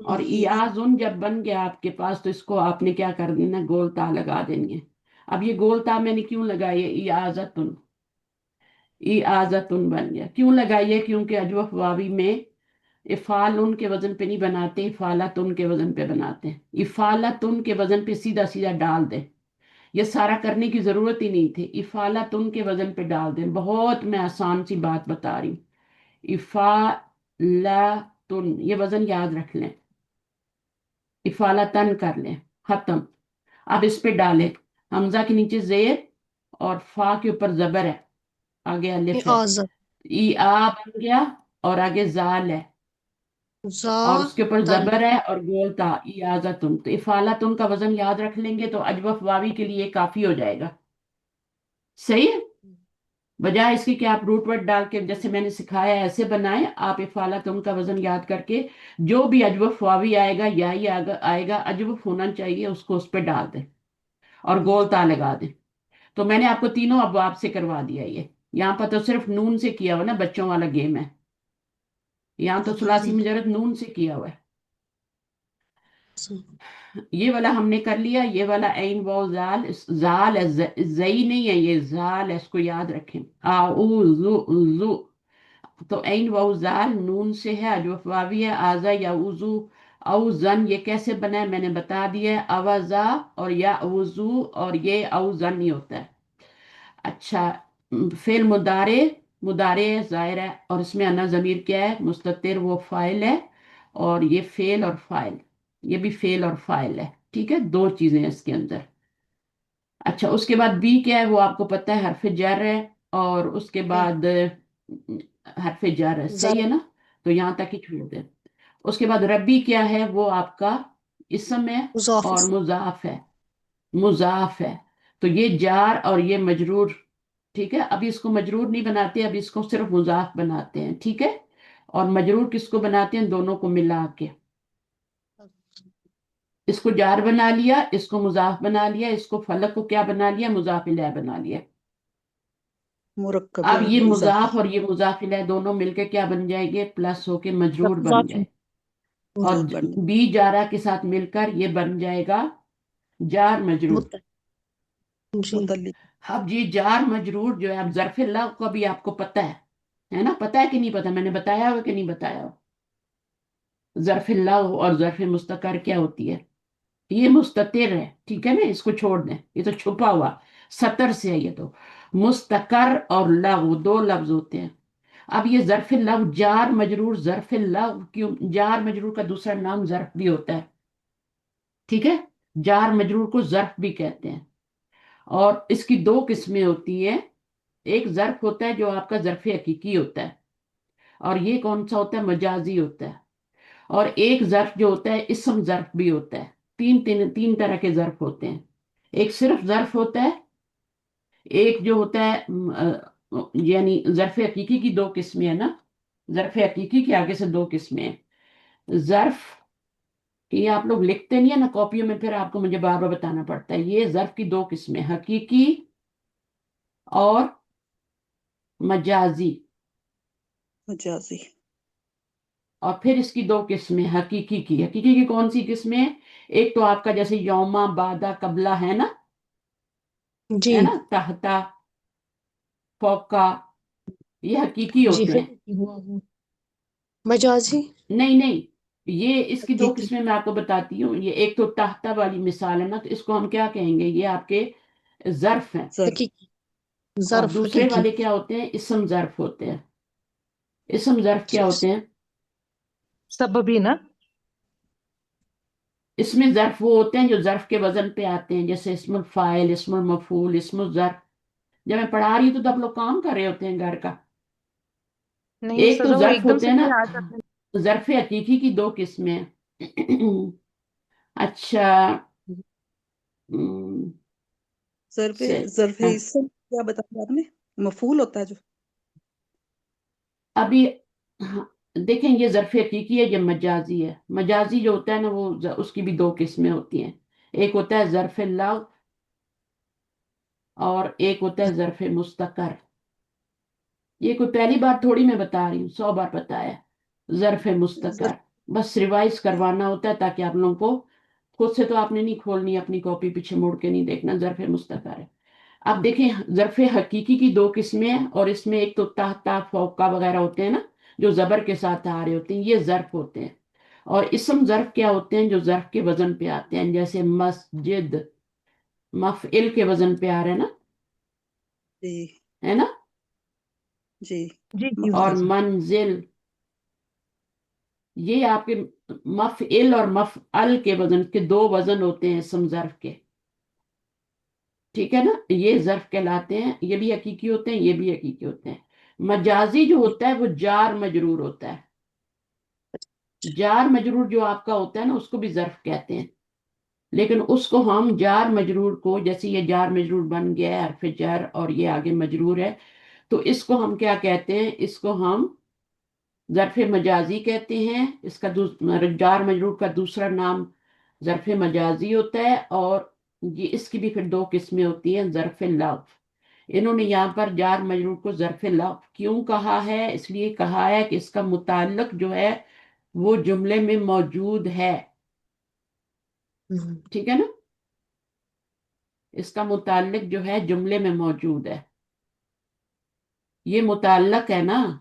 और ई जी आजुन जब बन गया आपके पास, तो इसको आपने क्या कर देना, गोल ता लगा देंगे। अब ये गोल ता मैंने क्यों लगाई है, ई आजतुन, ई आजतुन बन गया। क्यों लगाई है, क्योंकि अजवफ वावी में इफालुन के वजन पे नहीं बनाते, इफालातुन के वजन पे बनाते हैं। इफालातुन के वजन पे सीधा सीधा डाल दें, ये सारा करने की जरूरत ही नहीं थी। इफालातुन के वजन पे डाल दें, बहुत मैं आसान सी बात बता रही हूँ। इफालातुन, ये वजन याद रख लें, इफालातन कर लें, खत्म। अब इस पे डालें, हमजा के नीचे जेर और फा के ऊपर जबर है, आगे ये अलिफ है। आज़त ई आ बन गया, और आगे जाल है, जा और उसके ऊपर तन जबर है और गोल था, इयाजतुन। तो इफालातुन का वजन याद रख लेंगे तो अजवफ वावी के लिए काफी हो जाएगा। सही है। बजाय इसके कि आप रूट वर्ड डाल के जैसे मैंने सिखाया है ऐसे बनाएं, आप इफालातुन का वजन याद करके जो भी अजवफ वावी आएगा या ही आएगा, अजवफ होना चाहिए, उसको उस पर डाल दें और गोल ता लगा दें। तो मैंने आपको तीनों अबवाब से करवा दिया। ये यहाँ पर तो सिर्फ नून से किया हुआ ना, बच्चों वाला गेम है। यहाँ तो सुलासी मुजरद नून से किया हुआ है। ये वाला हमने कर लिया, ये वाला ऐन वाव जाल, जाल है, जई नहीं है, ये जाल है, इसको याद रखें। जु, तो ऐन वाव जाल नून से है, अजवफ वावी है, आजा या उजू औ जन, ये कैसे बना है मैंने बता दिया है, अवजा और या उजू, और ये औ जन नहीं होता है। अच्छा, फेल मुदारे, मुदारे जाहिर है, और इसमें अना जमीर क्या है, मुस्ततिर, वो फाइल है, और ये फेल और फाइल, ये भी फेल और फाइल है। ठीक है, दो चीजें हैं इसके अंदर। अच्छा, उसके बाद बी क्या है वो आपको पता है, हरफ जर है, और उसके बाद हरफ जर है, सही है जर ना। तो यहां तक ही छोड़ दे। उसके बाद रबी क्या है, वो आपका इसम है मुज़ाफ और मुजाफ है, मुजाफ है। तो ये जार और ये मजरूर। ठीक है, अभी इसको मजरूर नहीं बनाते, अभी इसको सिर्फ मुजाफ बनाते हैं। ठीक है, और मजरूर किसको बनाते हैं, दोनों को मिला के। इसको जार बना लिया, इसको मुजाफ बना लिया, इसको फलक को क्या बना लिया, मुजाफ इलैह बना लिया। मुरक्कब अब ये इजाफी। मुजाफ और ये मुजाफ इलैह दोनों मिलके क्या बन जाएंगे, प्लस होके मजरूर बन मुज़ाफ गए। और मुजाफ बन बी जारा के साथ मिलकर ये बन जाएगा जार मजरूर। मुत जी मुतल्लिक। अब ये जार मजरूर जो है, अब ज़र्फ़ लग़्व का भी आपको पता है ना, पता है कि नहीं पता, मैंने बताया हो कि नहीं बताया हो। ज़र्फ़ लग़्व और ज़र्फ़ मुस्तकर क्या होती है, ये मुस्ततिर है, ठीक है ना, इसको छोड़ दें, ये तो छुपा हुआ सतर से है। ये तो मुस्तकर और लग़्व दो लफ्ज होते हैं। अब ये ज़र्फ़ लग़्व, जार मजरूर, ज़र्फ़ लग़्व क्यों, जार मजरूर का दूसरा नाम ज़र्फ़ भी होता है। ठीक है, जार मजरूर को ज़र्फ़ भी कहते हैं। और इसकी दो किस्में होती हैं, एक ज़र्फ़ होता है जो आपका ज़र्फ़ हकीकी होता है, और ये कौन सा होता है, मजाजी होता है। और एक ज़र्फ़ जो होता है इस्म ज़र्फ़ भी होता है। तीन तीन तीन तरह के ज़र्फ़ होते हैं। एक सिर्फ ज़र्फ़ होता है, एक जो होता है यानी ज़र्फ़ हकीकी की दो किस्में है ना, ज़र्फ़ हकीकी के आगे से दो किस्में हैं। ज़र्फ़, ये आप लोग लिखते नहीं है ना कॉपियों में, फिर आपको मुझे बार बार बताना पड़ता है। ये ज़र्फ़ की दो किस्में, हकीकी और मजाजी। मजाजी। और फिर इसकी दो किस्में, हकीकी की कौन सी किस्में हैं, एक तो आपका जैसे यौमा, बादा, कबला जी है ना, तहता, फौका, ये हकीकी जी होते फिर हैं। हुआ वो मजाजी नहीं नहीं, ये इसकी दो हकीकी किस्में मैं आपको बताती हूँ। ये एक तो तहता वाली मिसाल है ना, तो इसको हम क्या कहेंगे, ये आपके जर्फ हैं। जर हकीकी और ज़र्फ दूसरे हकीकी वाले क्या होते हैं, इसम जर्फ होते हैं। इसम जर्फ क्या होते हैं, सबबी ना। इसमें जर्फ वो होते हैं जो जर्फ के वजन पे आते हैं, जैसे इस्मुल फाइल, इस्मुल मफूल, इस्मुल जर्फ। जब मैं पढ़ा रही हूँ तो आप लोग काम कर रहे होते हैं घर का। नहीं एक तो उस्ताद, वो जर्फ एकदम होते से हैं ना, नहीं आ जाता। जर्फ हकीकी की दो किस्में हैं। अच्छा, हम्म, जरफे से जरफे हाँ, इसम क्या बताया आपने? मफूल होता है जो। अभी हाँ, देखें, ये जरफ हकीकी है, ये मजाजी है। मजाजी जो होता है ना, वो उसकी भी दो किस्में होती हैं। एक होता है जरफ लग़्व और एक होता है जरफ मुस्तकर। ये कोई पहली बार थोड़ी मैं बता रही हूँ, 100 बार बताया। ज़र्फ़ मुस्तकर, ज़र बस रिवाइज करवाना होता है ताकि आप लोगों को, खुद से तो आपने नहीं खोलनी, अपनी कॉपी पीछे मुड़ के नहीं देखना। ज़र्फ़ मुस्तकर है। अब देखें, ज़र्फ़ हकीकी की दो किस्में हैं, और इसमें एक तो ताहता फौका वगैरह होते हैं ना, जो ज़बर के साथ आ रहे होते हैं, ये ज़र्फ़ होते हैं। और इसम ज़र्फ़ क्या होते हैं, जो ज़र्फ़ के वजन पे आते हैं, जैसे मस्जिद, मफ़इल के वजन पे आ रहे हैं ना, जी, है ना। जी, जी जी और उस्ताद जी। मंजिल, ये आपके मफ़इल और मफ़अल के वजन के दो वजन होते हैं इसम ज़र्फ़ के, ठीक है ना। ये ज़र्फ़ कहलाते हैं, ये भी हकीकी होते हैं, ये भी हकीकी होते हैं। मजाजी जो होता है वो जार मजरूर होता है। जार मजरूर जो आपका होता है ना, उसको भी ज़र्फ़ कहते हैं, लेकिन उसको हम जार मजरूर को, जैसे ये जार मजरूर बन गया है हरफ जर और ये आगे मजरूर है, तो इसको हम क्या कहते हैं, इसको हम ज़र्फ़ मजाजी कहते हैं। इसका जार मजरूर का दूसरा नाम ज़र्फ़ मजाजी होता है। और ये इसकी भी फिर दो किस्में होती हैं, ज़र्फ़ लफ़्ज़। इन्होंने यहाँ पर जार मजरूर को ज़र्फ़ लफ़्ज़ क्यों कहा है, इसलिए कहा है कि इसका मुताल्लिक जो है वो जुमले में मौजूद है, हम्म, ठीक है ना। इसका मुताल्लिक जो है जुमले में मौजूद है, ये मुताल्लिक है ना,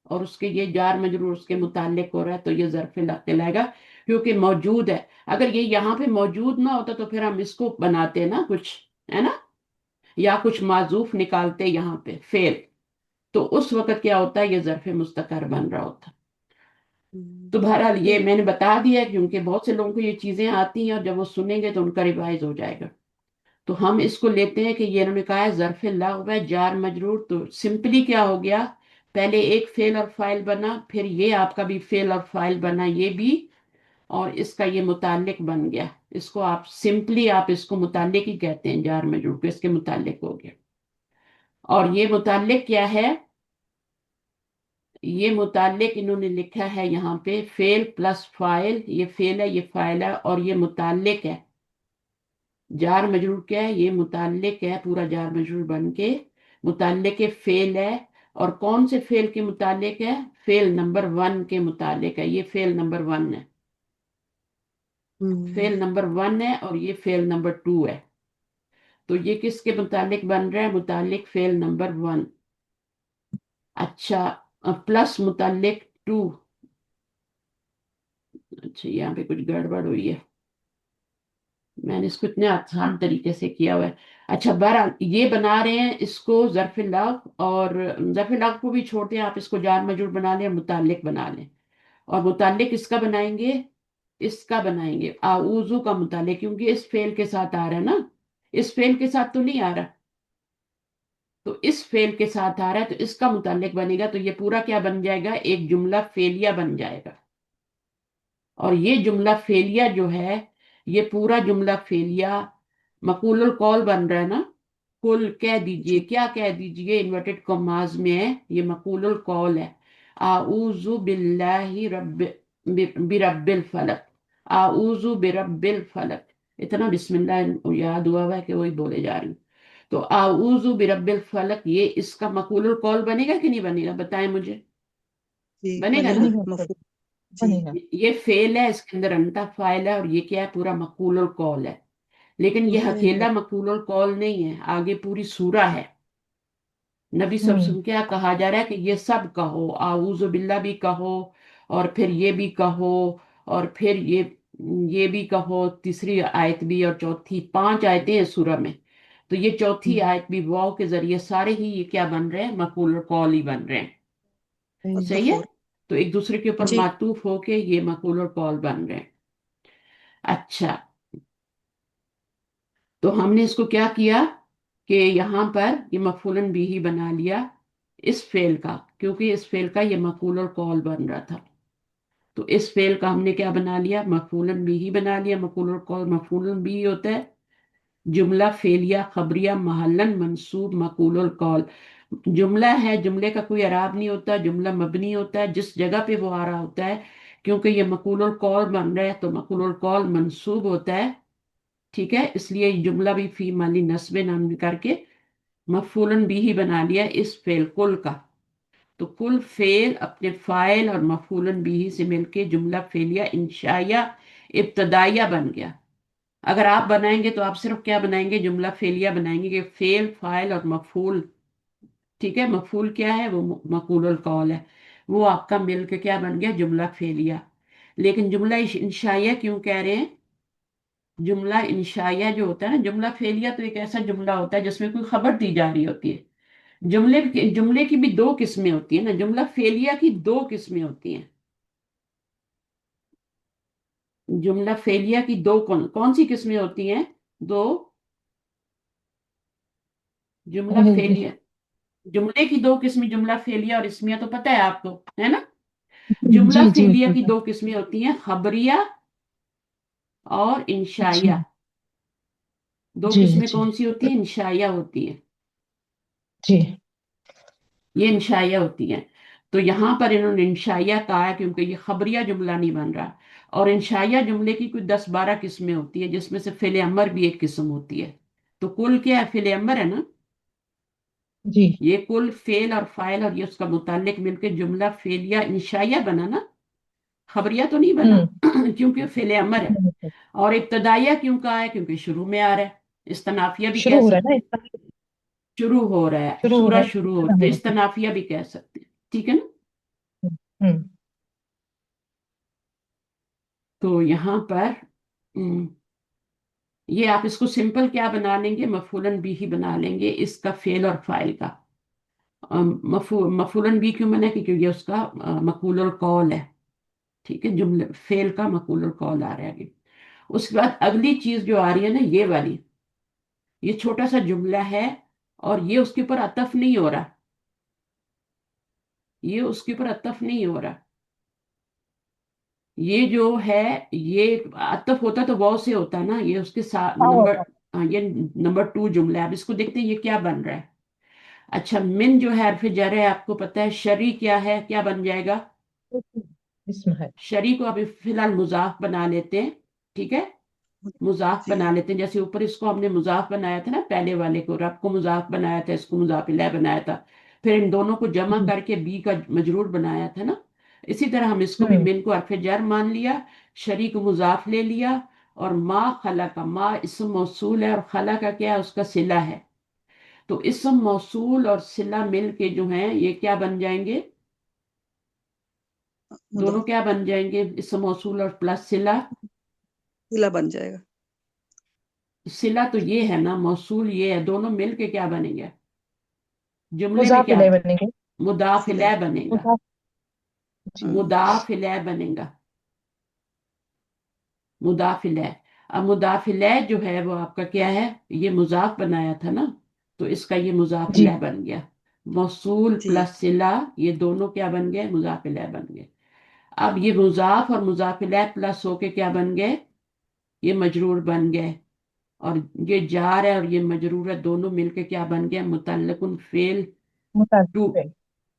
और उसके ये जार मजरूर उसके मुताल्लिक हो रहा है, तो ये ज़र्फ़ लफ़्ज़ कहलाएगा, क्योंकि मौजूद है। अगर ये यहाँ पे मौजूद ना होता तो फिर हम इसको बनाते ना कुछ, है ना, या कुछ माजूफ निकालते यहाँ पे फेल, तो उस वक्त क्या होता है, ये ज़र्फ़ मुस्तकर बन रहा होता। तो बहरहाल ये ठीक। मैंने बता दिया है, क्योंकि बहुत से लोगों को ये चीजें आती हैं और जब वो सुनेंगे तो उनका रिवाइज हो जाएगा। तो हम इसको लेते हैं कि ये इन्होंने कहा है ज़र्फ़ लग़्व है जार मजरूर, तो सिंपली क्या हो गया, पहले एक फेल और फाइल बना, फिर ये आपका भी फेल और फाइल बना, ये भी, और इसका ये मुताल्लिक बन गया। इसको आप सिंपली आप इसको मुताल्लिक ही कहते हैं, जार मजरूर को इसके मुताल्लिक हो गया। और ये मुताल्लिक क्या है, ये मुताल्लिक इन्होंने लिखा है यहाँ पे फेल प्लस फाइल, ये फेल है ये फाइल है, और ये मुताल्लिक है। जार मजरूर क्या है, ये मुताल्लिक है, पूरा जार मजरूर बन के मुताल्लिक है, फेल है। और कौन से फेल के मुताल्लिक है, फेल नंबर 1 के मुताल्लिक है, ये फेल नंबर 1 है, हम्म, फेल नंबर 1 है, और ये फेल नंबर 2 है। तो ये किसके मुतालिक बन रहा है, मुतालिक फेल नंबर 1। अच्छा, प्लस मुतालिक 2। अच्छा, यहाँ पे कुछ गड़बड़ हुई है, मैंने इसको इतने आसान तरीके से किया हुआ है। अच्छा, बहरहाल ये बना रहे हैं इसको ज़र्फ़ लग़्व, और ज़र्फ़ लग़्व को भी छोड़ते हैं, आप इसको जार मजरूर बना लें, मुतालिक बना लें। और मुतालिक इसका बनाएंगे, इसका बनाएंगे आऊज़ू का मुतालिक, क्योंकि इस फेल के साथ आ रहा है ना, इस फेल के साथ तो नहीं आ रहा, तो इस फेल के साथ आ रहा है, तो इसका मुतालिक बनेगा, तो ये पूरा क्या बन जाएगा, एक जुमला फेलिया बन जाएगा। और ये जुमला फेलिया जो है, ये पूरा जुमला फेलिया मकूलुल कौल बन रहा है ना। कुल कह दीजिए, जी, क्या कह दीजिए, इन्वर्टेड कॉमास में है, ये मकूलुल कौल है। आऊज़ु बिल्लाहि बिरब्बिल फलक, आऊज़ु बिरब्बिल फलक, इतना बिस्मिल्लाह याद हुआ है कि वही बोले जा रही हूँ। तो आऊज़ु बिरब्बिल फलक, ये इसका मकूलुल कौल बनेगा कि नहीं बनेगा, बताएं मुझे। जी, बनेगा ना। बनेगा बनेगा उस्ताद मफहूम। जी, जी, बनेगा। ये फेल है, इसके अंदर अंता फाइल है, और ये क्या है, पूरा मकूल कौल है। लेकिन ये हम्म, अकेला मकूल कौल नहीं है, आगे पूरी सूरा है। नबी सब हम्म सुन क्या कहा जा रहा है कि ये सब कहो, आऊज़ु बिल्ला भी कहो, और फिर ये भी कहो, और फिर ये भी कहो, तीसरी आयत भी और चौथी, 5 आयतें हैं सूरा में। तो ये चौथी हम्म, आयत भी वाव के जरिए सारे ही ये क्या बन रहे हैं, मकूल कौल ही बन रहे हैं। सही है। अतफोर। तो एक दूसरे के ऊपर जी, मातूफ होके ये मकूल और कौल बन रहे हैं। अच्छा, तो हमने इसको क्या किया कि यहाँ पर ये मफूलन भी ही बना लिया इस फेल का, क्योंकि इस फेल का ये मफूल और कौल बन रहा था। तो इस फेल का हमने क्या बना लिया, मफूलन भी ही बना लिया। मफूल और कौल मफूलन भी ही होता है, जुमला फेलिया खबरिया महलन मंसूब मकूल और कौल। जुमला है, जुमले का कोई एराब नहीं होता, जुमला मबनी होता है जिस जगह पे वो आ रहा होता है। क्योंकि ये मकूल और कौल बन रहा है तो मकूल और कौल मंसूब होता है, ठीक है। इसलिए जुमला भी फी माली नस्बे नाम करके मफूलन भी ही बना लिया इस फेल कुल का। تو کل فعل اپنے فاعل اور مفعولن بھی سے مل کے جملہ فعلیہ انشائیہ ابتدائیہ بن گیا. اگر آپ بنائیں گے تو آپ صرف کیا بنائیں گے؟ جملہ فعلیہ بنائیں گے کہ فعل فاعل اور مفعول. ٹھیک ہے، مفعول کیا ہے؟ وہ مقول القول ہے. وہ آپ کا مل کے کیا بن گیا؟ جملہ فعلیہ. لیکن جملہ انشائیہ کیوں کہہ رہے ہیں؟ جملہ انشائیہ جو ہوتا ہے نا، جملہ فعلیہ تو ایک ایسا جملہ ہوتا ہے جس میں کوئی خبر دی جا رہی ہوتی ہے. جملے کی بھی دو قسمیں ہوتی ہیں نا، جملہ فعلیہ کی دو قسمیں ہوتی ہیں. جملہ فعلیہ کی دو کون سی قسمیں ہوتی ہیں؟ دو. جملہ فعلیہ، جملے کی دو قسمیں، جملہ فعلیہ اور اسمیہ تو پتہ ہے آپ کو، ہے نا. جملہ جی جی فعلیہ کی دو قسمیں ہوتی ہیں، خبریہ اور جی انشائیہ. دو جی قسمیں جی کون سی ہوتی ہیں؟ انشائیہ ہوتی ہیں. جی یہ انشائیہ ہوتی ہیں. تو یہاں پر انہوں نے انشائیہ کہا ہے کیونکہ یہ خبریہ جملہ نہیں بن رہا. اور انشائیہ جملے کی کوئی 10-12 قسمیں ہوتی ہیں، جس میں سے فعل امر بھی ایک قسم ہوتی ہے. تو کل کیا ہے؟ فعل امر ہے نا. جی یہ کل فعل اور فاعل اور یہ اس کا متعلق مل کے جملہ فعلیہ انشائیہ بنا نا، خبریہ تو نہیں بنا. ہوں کیونکہ فعل امر ہے. اور ابتدائیہ کیوں کہا ہے؟ کیونکہ شروع میں آ رہا ہے. استنافیہ بھی شروع کہہ ہو رہا سکتے ہے ہیں. نا شروع ہو رہا ہے، شروع ہو سورہ رہا ہے شروع ہو ختم تو ہو رہا استنافیہ بھی کہہ سکتے ہیں. ٹھیک ہے نا. ہے تو یہاں پر یہ آپ اس کو سمپل کیا بنا لیں گے؟ مفعولن بھی ہی بنا لیں گے، اس کا فعل اور فاعل کا. مفعولن بھی کیوں بنا؟ کیونکہ یہ اس کا مقول القول ہے. ٹھیک ہے، جملے فعل کا مقول القول آ رہا ہے ابھی. اس کے بعد اگلی چیز جو آ رہی ہے نا، یہ والی، یہ چھوٹا سا جملہ ہے اور یہ اس کے اوپر عطف نہیں ہو رہا. یہ اس کے اوپر عطف نہیں ہو رہا. یہ جو ہے، یہ عطف ہوتا تو واو سے ہوتا نا. یہ اس کے ساتھ نمبر، یہ نمبر 2 جملہ ہے. اب اس کو دیکھتے ہیں یہ کیا بن رہا ہے. اچھا، من جو ہے حرف جر ہے، آپ کو پتا ہے. شری کیا ہے؟ کیا بن جائے گا؟ اسم ہے شری کو ابھی فی الحال مضاف بنا لیتے ہیں. ٹھیک ہے، مضاف جی بنا لیتے ہیں. جیسے اوپر اس کو ہم نے مضاف بنایا تھا نا، پہلے والے کو رب کو مضاف بنایا تھا، اس کو مضاف الیہ بنایا تھا، پھر ان دونوں کو جمع جی کر کے بی کا مجرور بنایا تھا نا. اسی طرح ہم اس کو بھی ہوں من کو حرف جر مان لیا، شری کو مضاف لے لیا، اور ما خلا کا، ما اسم موصول ہے اور خلا کا کیا ہے؟ اس کا صلہ ہے. تو اسم موصول اور صلہ مل کے جو ہیں یہ کیا بن جائیں گے؟ دونوں مضاف کیا بن جائیں گے؟ اسم موصول اور پلس صلہ. صلہ بن جائے گا. صلہ تو یہ ہے نا، موصول یہ ہے، دونوں مل کے کیا بنیں گے؟ جملے میں مضاف کیا؟ الیہ بنیں گے مضاف صلہ. الیہ بنے گا. مضاف جی مضاف الیہ بنے گا. مضاف الیہ. اب مضاف الیہ جو ہے وہ آپ کا کیا ہے؟ یہ مضاف بنایا تھا نا، تو اس کا یہ مضاف جی الیہ بن گیا. موصول جی پلس صلہ، یہ دونوں کیا بن گئے؟ مضاف الیہ بن گئے. اب یہ مضاف اور مضاف الیہ پلس ہو کے کیا بن گئے؟ یہ مجرور بن گئے. اور یہ جار ہے اور یہ مجرور ہے، دونوں مل کے کیا بن گیا؟ متعلق فعل ٹو. متعلق ہے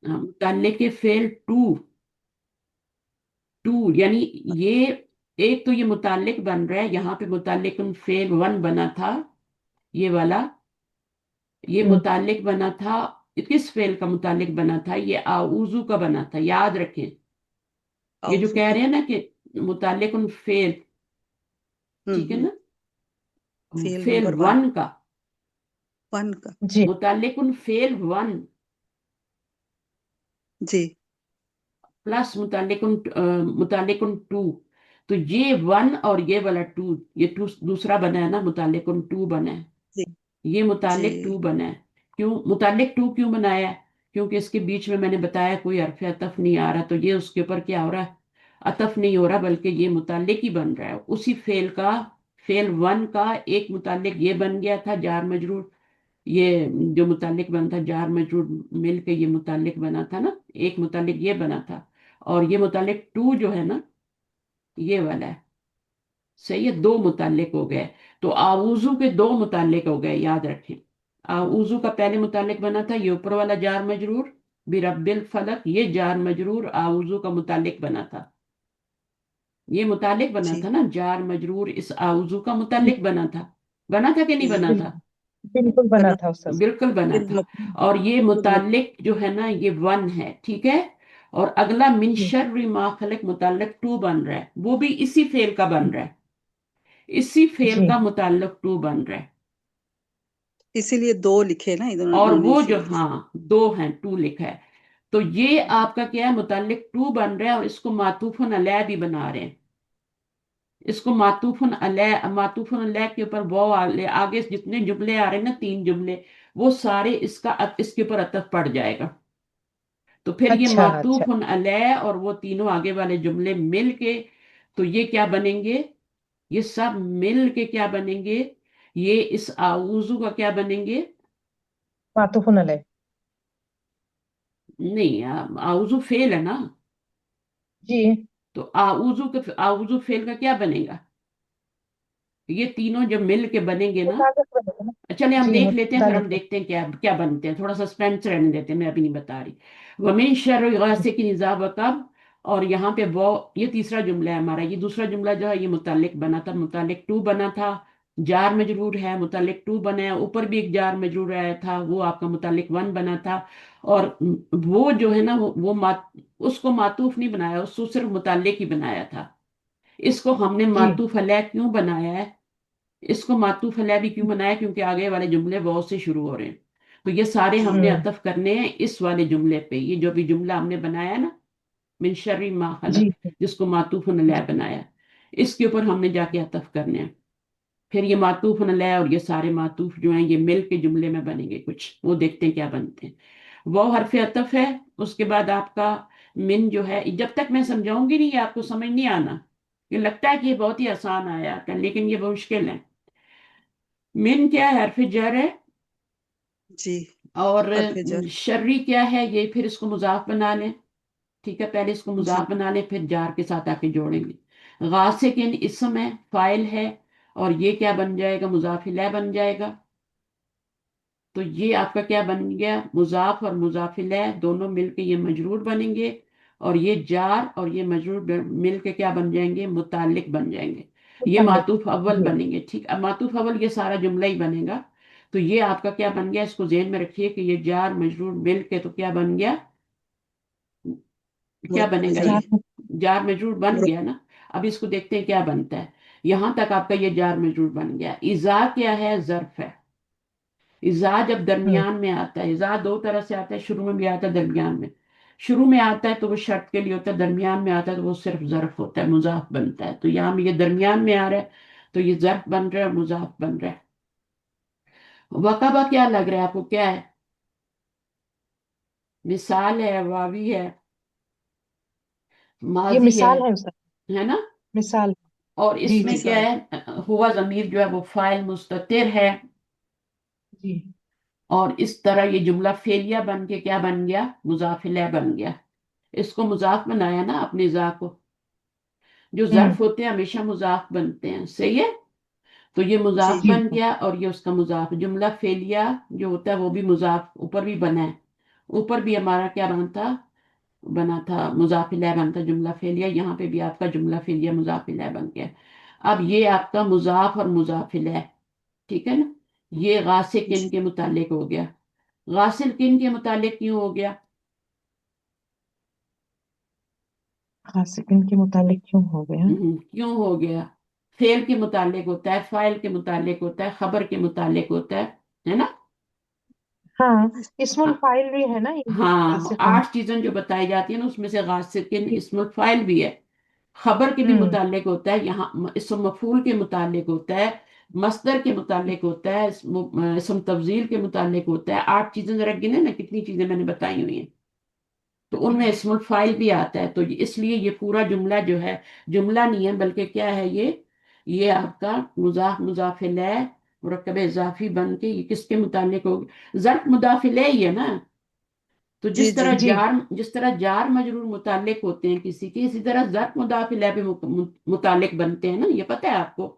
متعلق فعل ٹو. ٹو یعنی یہ ایک تو یہ متعلق بن رہا ہے. یہاں پہ متعلق فعل 1 بنا تھا، یہ والا. یہ ہوں متعلق بنا تھا، کس فعل کا متعلق بنا تھا؟ یہ اعوذ کا بنا تھا. یاد رکھیں، یہ جو آؤزو کہہ کا. رہے ہیں نا کہ متعلق فعل، ٹھیک ہے ہوں نا، فیل فعل نمبر 1 1 کا. 1 کا. جی متعلق فعل 1 جی پلس متعلق 2. تو یہ 1 اور یہ والا 2، یہ دوسرا بنا ہے نا، متعلق 2 بنا ہے. جی یہ جی متعلق 2 بنا ہے. کیوں متعلق 2 کیوں بنایا ہے؟ کیونکہ اس کے بیچ میں نے بتایا کوئی حرف عطف نہیں آ رہا، تو یہ اس کے اوپر کیا ہو رہا ہے؟ عطف نہیں ہو رہا، بلکہ یہ متعلق ہی بن رہا ہے. اسی فعل کا، فعل 1 کا ایک متعلق یہ بن گیا تھا جار مجرور. یہ جو متعلق بنا تھا جار مجرور مل کے یہ متعلق بنا تھا نا، ایک متعلق یہ بنا تھا. اور یہ متعلق 2 جو ہے نا، یہ والا ہے. صحیح ہے، دو متعلق ہو گئے. تو آووزو کے دو متعلق ہو گئے، یاد رکھیں. آووزو کا پہلے متعلق بنا تھا یہ اوپر والا جار مجرور برب الفلق، یہ جار مجرور آووزو کا متعلق بنا تھا. یہ متعلق بنا جی تھا نا، جار مجرور اس آووزو کا متعلق بنا تھا. بنا تھا کہ نہیں جی بنا تھا؟ بالکل بنا बना تھا استاذ۔ بالکل بنا फिर تھا. मतलब اور یہ मतलब متعلق جو ہے نا یہ ون ہے، ٹھیک ہے. اور اگلا من جی شر ما خلق متعلق ٹو بن رہا ہے، وہ بھی اسی فعل کا بن رہا ہے، اسی فعل جی کا متعلق ٹو بن رہا ہے. इसीलिए दो लिखे ना اور इन्होंने وہ جو इसीलिए। ہاں دو ہیں، ٹو لکھا ہے. تو یہ آپ کا کیا ہے، متعلق ٹو بن رہا ہے، اور اس کو معطوف علیہ بھی بنا رہے ہیں. اس کو معطوف علیہ کے اوپر وہ آگے جتنے جملے آ رہے ہیں نا، 3 جملے، وہ سارے اس کے اوپر عطف پڑ جائے گا. تو پھر یہ اچھا اچھا معطوف علیہ اور وہ تینوں آگے والے جملے مل کے تو یہ کیا بنیں گے، یہ سب مل کے کیا بنیں گے، یہ اس آؤزو کا کیا بنیں گے. معطوف علیہ۔ نہیں، آؤزو فعل ہے نا، جی تو آؤزو فعل کا کیا بنے گا، یہ تینوں جب مل کے بنیں گے نا. مطابق بنے گا نا۔ چلے ہم جی دیکھ لیتے ہیں، پھر ہم متعلق دیکھتے ہیں کیا کیا بنتے ہیں، تھوڑا سسپینس رہنے دیتے ہیں، میں ابھی نہیں بتا رہی. وَمِن شَرِّ غاسق اذا وقب. اور یہاں پہ وہ یہ تیسرا جملہ ہے ہمارا. یہ دوسرا جملہ جو ہے یہ متعلق بنا تھا، متعلق ٹو بنا تھا، جار مجرور ہے، متعلق ٹو بنا ہے، اوپر بھی ایک جار مجرور آیا تھا، وہ آپ کا متعلق ون بنا تھا. اور وہ جو ہے نا اس کو معطوف نہیں بنایا، اس کو صرف متعلق ہی بنایا تھا. اس کو ہم نے جی معطوف علیہ کیوں بنایا ہے، اس کو معطوف علیہ بھی کیوں بنایا، کیونکہ آگے والے جملے واو سے شروع ہو رہے ہیں. تو یہ سارے ہم نے ہوں عطف کرنے ہیں اس والے جملے پہ. یہ جو بھی جملہ ہم نے بنایا نا، من شر ما جی خلق، جس کو معطوف علیہ جی بنایا، اس کے اوپر ہم نے جا کے عطف کرنے ہیں. پھر یہ معطوف علیہ اور یہ سارے معطوف جو ہیں یہ مل کے جملے میں بنیں گے کچھ، وہ دیکھتے ہیں کیا بنتے ہیں. وہ حرف عطف ہے. اس کے بعد آپ کا من جو ہے، جب تک میں سمجھاؤں گی نہیں یہ آپ کو سمجھ نہیں آنا. یہ لگتا ہے کہ یہ بہت ہی آسان آیا ہے لیکن یہ بہت مشکل ہے. من کیا ہے، حرف جر ہے. जी اور حرف جر شرری کیا ہے، یہ پھر اس کو مضاف بنا لیں. ٹھیک ہے، پہلے اس کو जी مضاف بنا لیں، پھر جار کے ساتھ آ کے جوڑیں گے. غاسقن اسم ہے، فائل ہے، اور یہ کیا بن جائے گا، مضاف الیہ بن جائے گا. تو یہ آپ کا کیا بن گیا، مضاف اور مضاف الیہ دونوں مل کے یہ مجرور بنیں گے، اور یہ جار اور یہ مجرور مل کے کیا بن جائیں گے، متعلق بن جائیں گے. یہ متعلق۔ معطوف اول جی بنیں گے. ٹھیک، اب معطوف اول یہ سارا جملہ ہی بنے گا. تو یہ آپ کا کیا بن گیا، اس کو ذہن میں رکھیے کہ یہ جار مجرور مل کے تو کیا بن گیا، کیا بنے گا، یہ جہاں جار مجرور بن مر- گیا نا. اب اس کو دیکھتے ہیں کیا بنتا ہے. یہاں تک آپ کا یہ جار مجرور بن گیا. اذا کیا ہے، ظرف ہے. اذا جب ہوں درمیان میں آتا ہے، اذا دو طرح سے آتا ہے، شروع میں بھی آتا ہے، درمیان میں. شروع میں آتا ہے تو وہ شرط کے لیے ہوتا ہے، درمیان میں آتا ہے تو وہ صرف ظرف ہوتا ہے، مضاف بنتا ہے. تو یہاں بھی یہ درمیان میں آ رہا ہے تو یہ ظرف بن رہا ہے اور مضاف بن رہا ہے. وقبہ کیا لگ رہا ہے آپ کو، کیا ہے، مثال ہے، واوی ہے، یہ ماضی مثال ہے استاد، ہے نا. مثال۔ اور اس جی میں جی کیا مثال ہے، ہوا ضمیر جو ہے وہ فاعل مستتر ہے. جی اور اس طرح یہ جملہ فعلیہ بن کے کیا بن گیا، مضاف الیہ بن گیا. اس کو مضاف بنایا نا اپنے ذا کو. جو ہوں ظرف ہوتے ہیں ہمیشہ مضاف بنتے ہیں، صحیح ہے. تو یہ जी مضاف جی بن گیا اور یہ اس کا مضاف. جملہ فعلیہ جو ہوتا ہے وہ بھی مضاف اوپر بھی بنا ہے. اوپر بھی ہمارا کیا بنا تھا مضاف الیہ بنا تھا جملہ فعلیہ. یہاں پہ بھی آپ کا جملہ فعلیہ مضاف الیہ بن گیا. اب یہ آپ کا مضاف اور مضاف الیہ، ٹھیک ہے نا. یہ غاسق کن کے متعلق ہو گیا. غاسل کن کے متعلق کیوں ہو گیا، خاصن کے متعلق کیوں ہو گیا؟ کیوں ہو گیا، فعل کے متعلق ہوتا ہے، فاعل کے متعلق ہوتا ہے، خبر کے متعلق ہوتا ہے نا. ہاں اسم الفاعل بھی ہے نا یہ ہاں، خاصن۔ 8 چیزیں جو بتائی جاتی ہیں نا اس میں سے غاسقین جی اسم الفاعل بھی ہے. خبر کے بھی ہوں متعلق ہوتا ہے، یہاں اسم مفعول کے متعلق ہوتا ہے، مصدر کے متعلق ہوتا ہے، اسم تفضیل کے متعلق ہوتا ہے. 8 چیزیں ذرا گنے نا کتنی چیزیں میں نے بتائی ہوئی ہیں. تو ان میں اسم الفاعل بھی آتا ہے. تو اس لیے یہ پورا جملہ جو ہے، جملہ نہیں ہے بلکہ کیا ہے، یہ آپ کا مضاف مضاف الیہ مرکب اضافی بن کے یہ کس کے متعلق ہوگا، ظرف مضاف الیہ ہی ہے نا. تو जी जी جی جس طرح جار مجرور متعلق ہوتے ہیں کسی کے، اسی طرح ظرف مضاف الیہ بھی متعلق بنتے ہیں نا، یہ پتہ ہے آپ کو.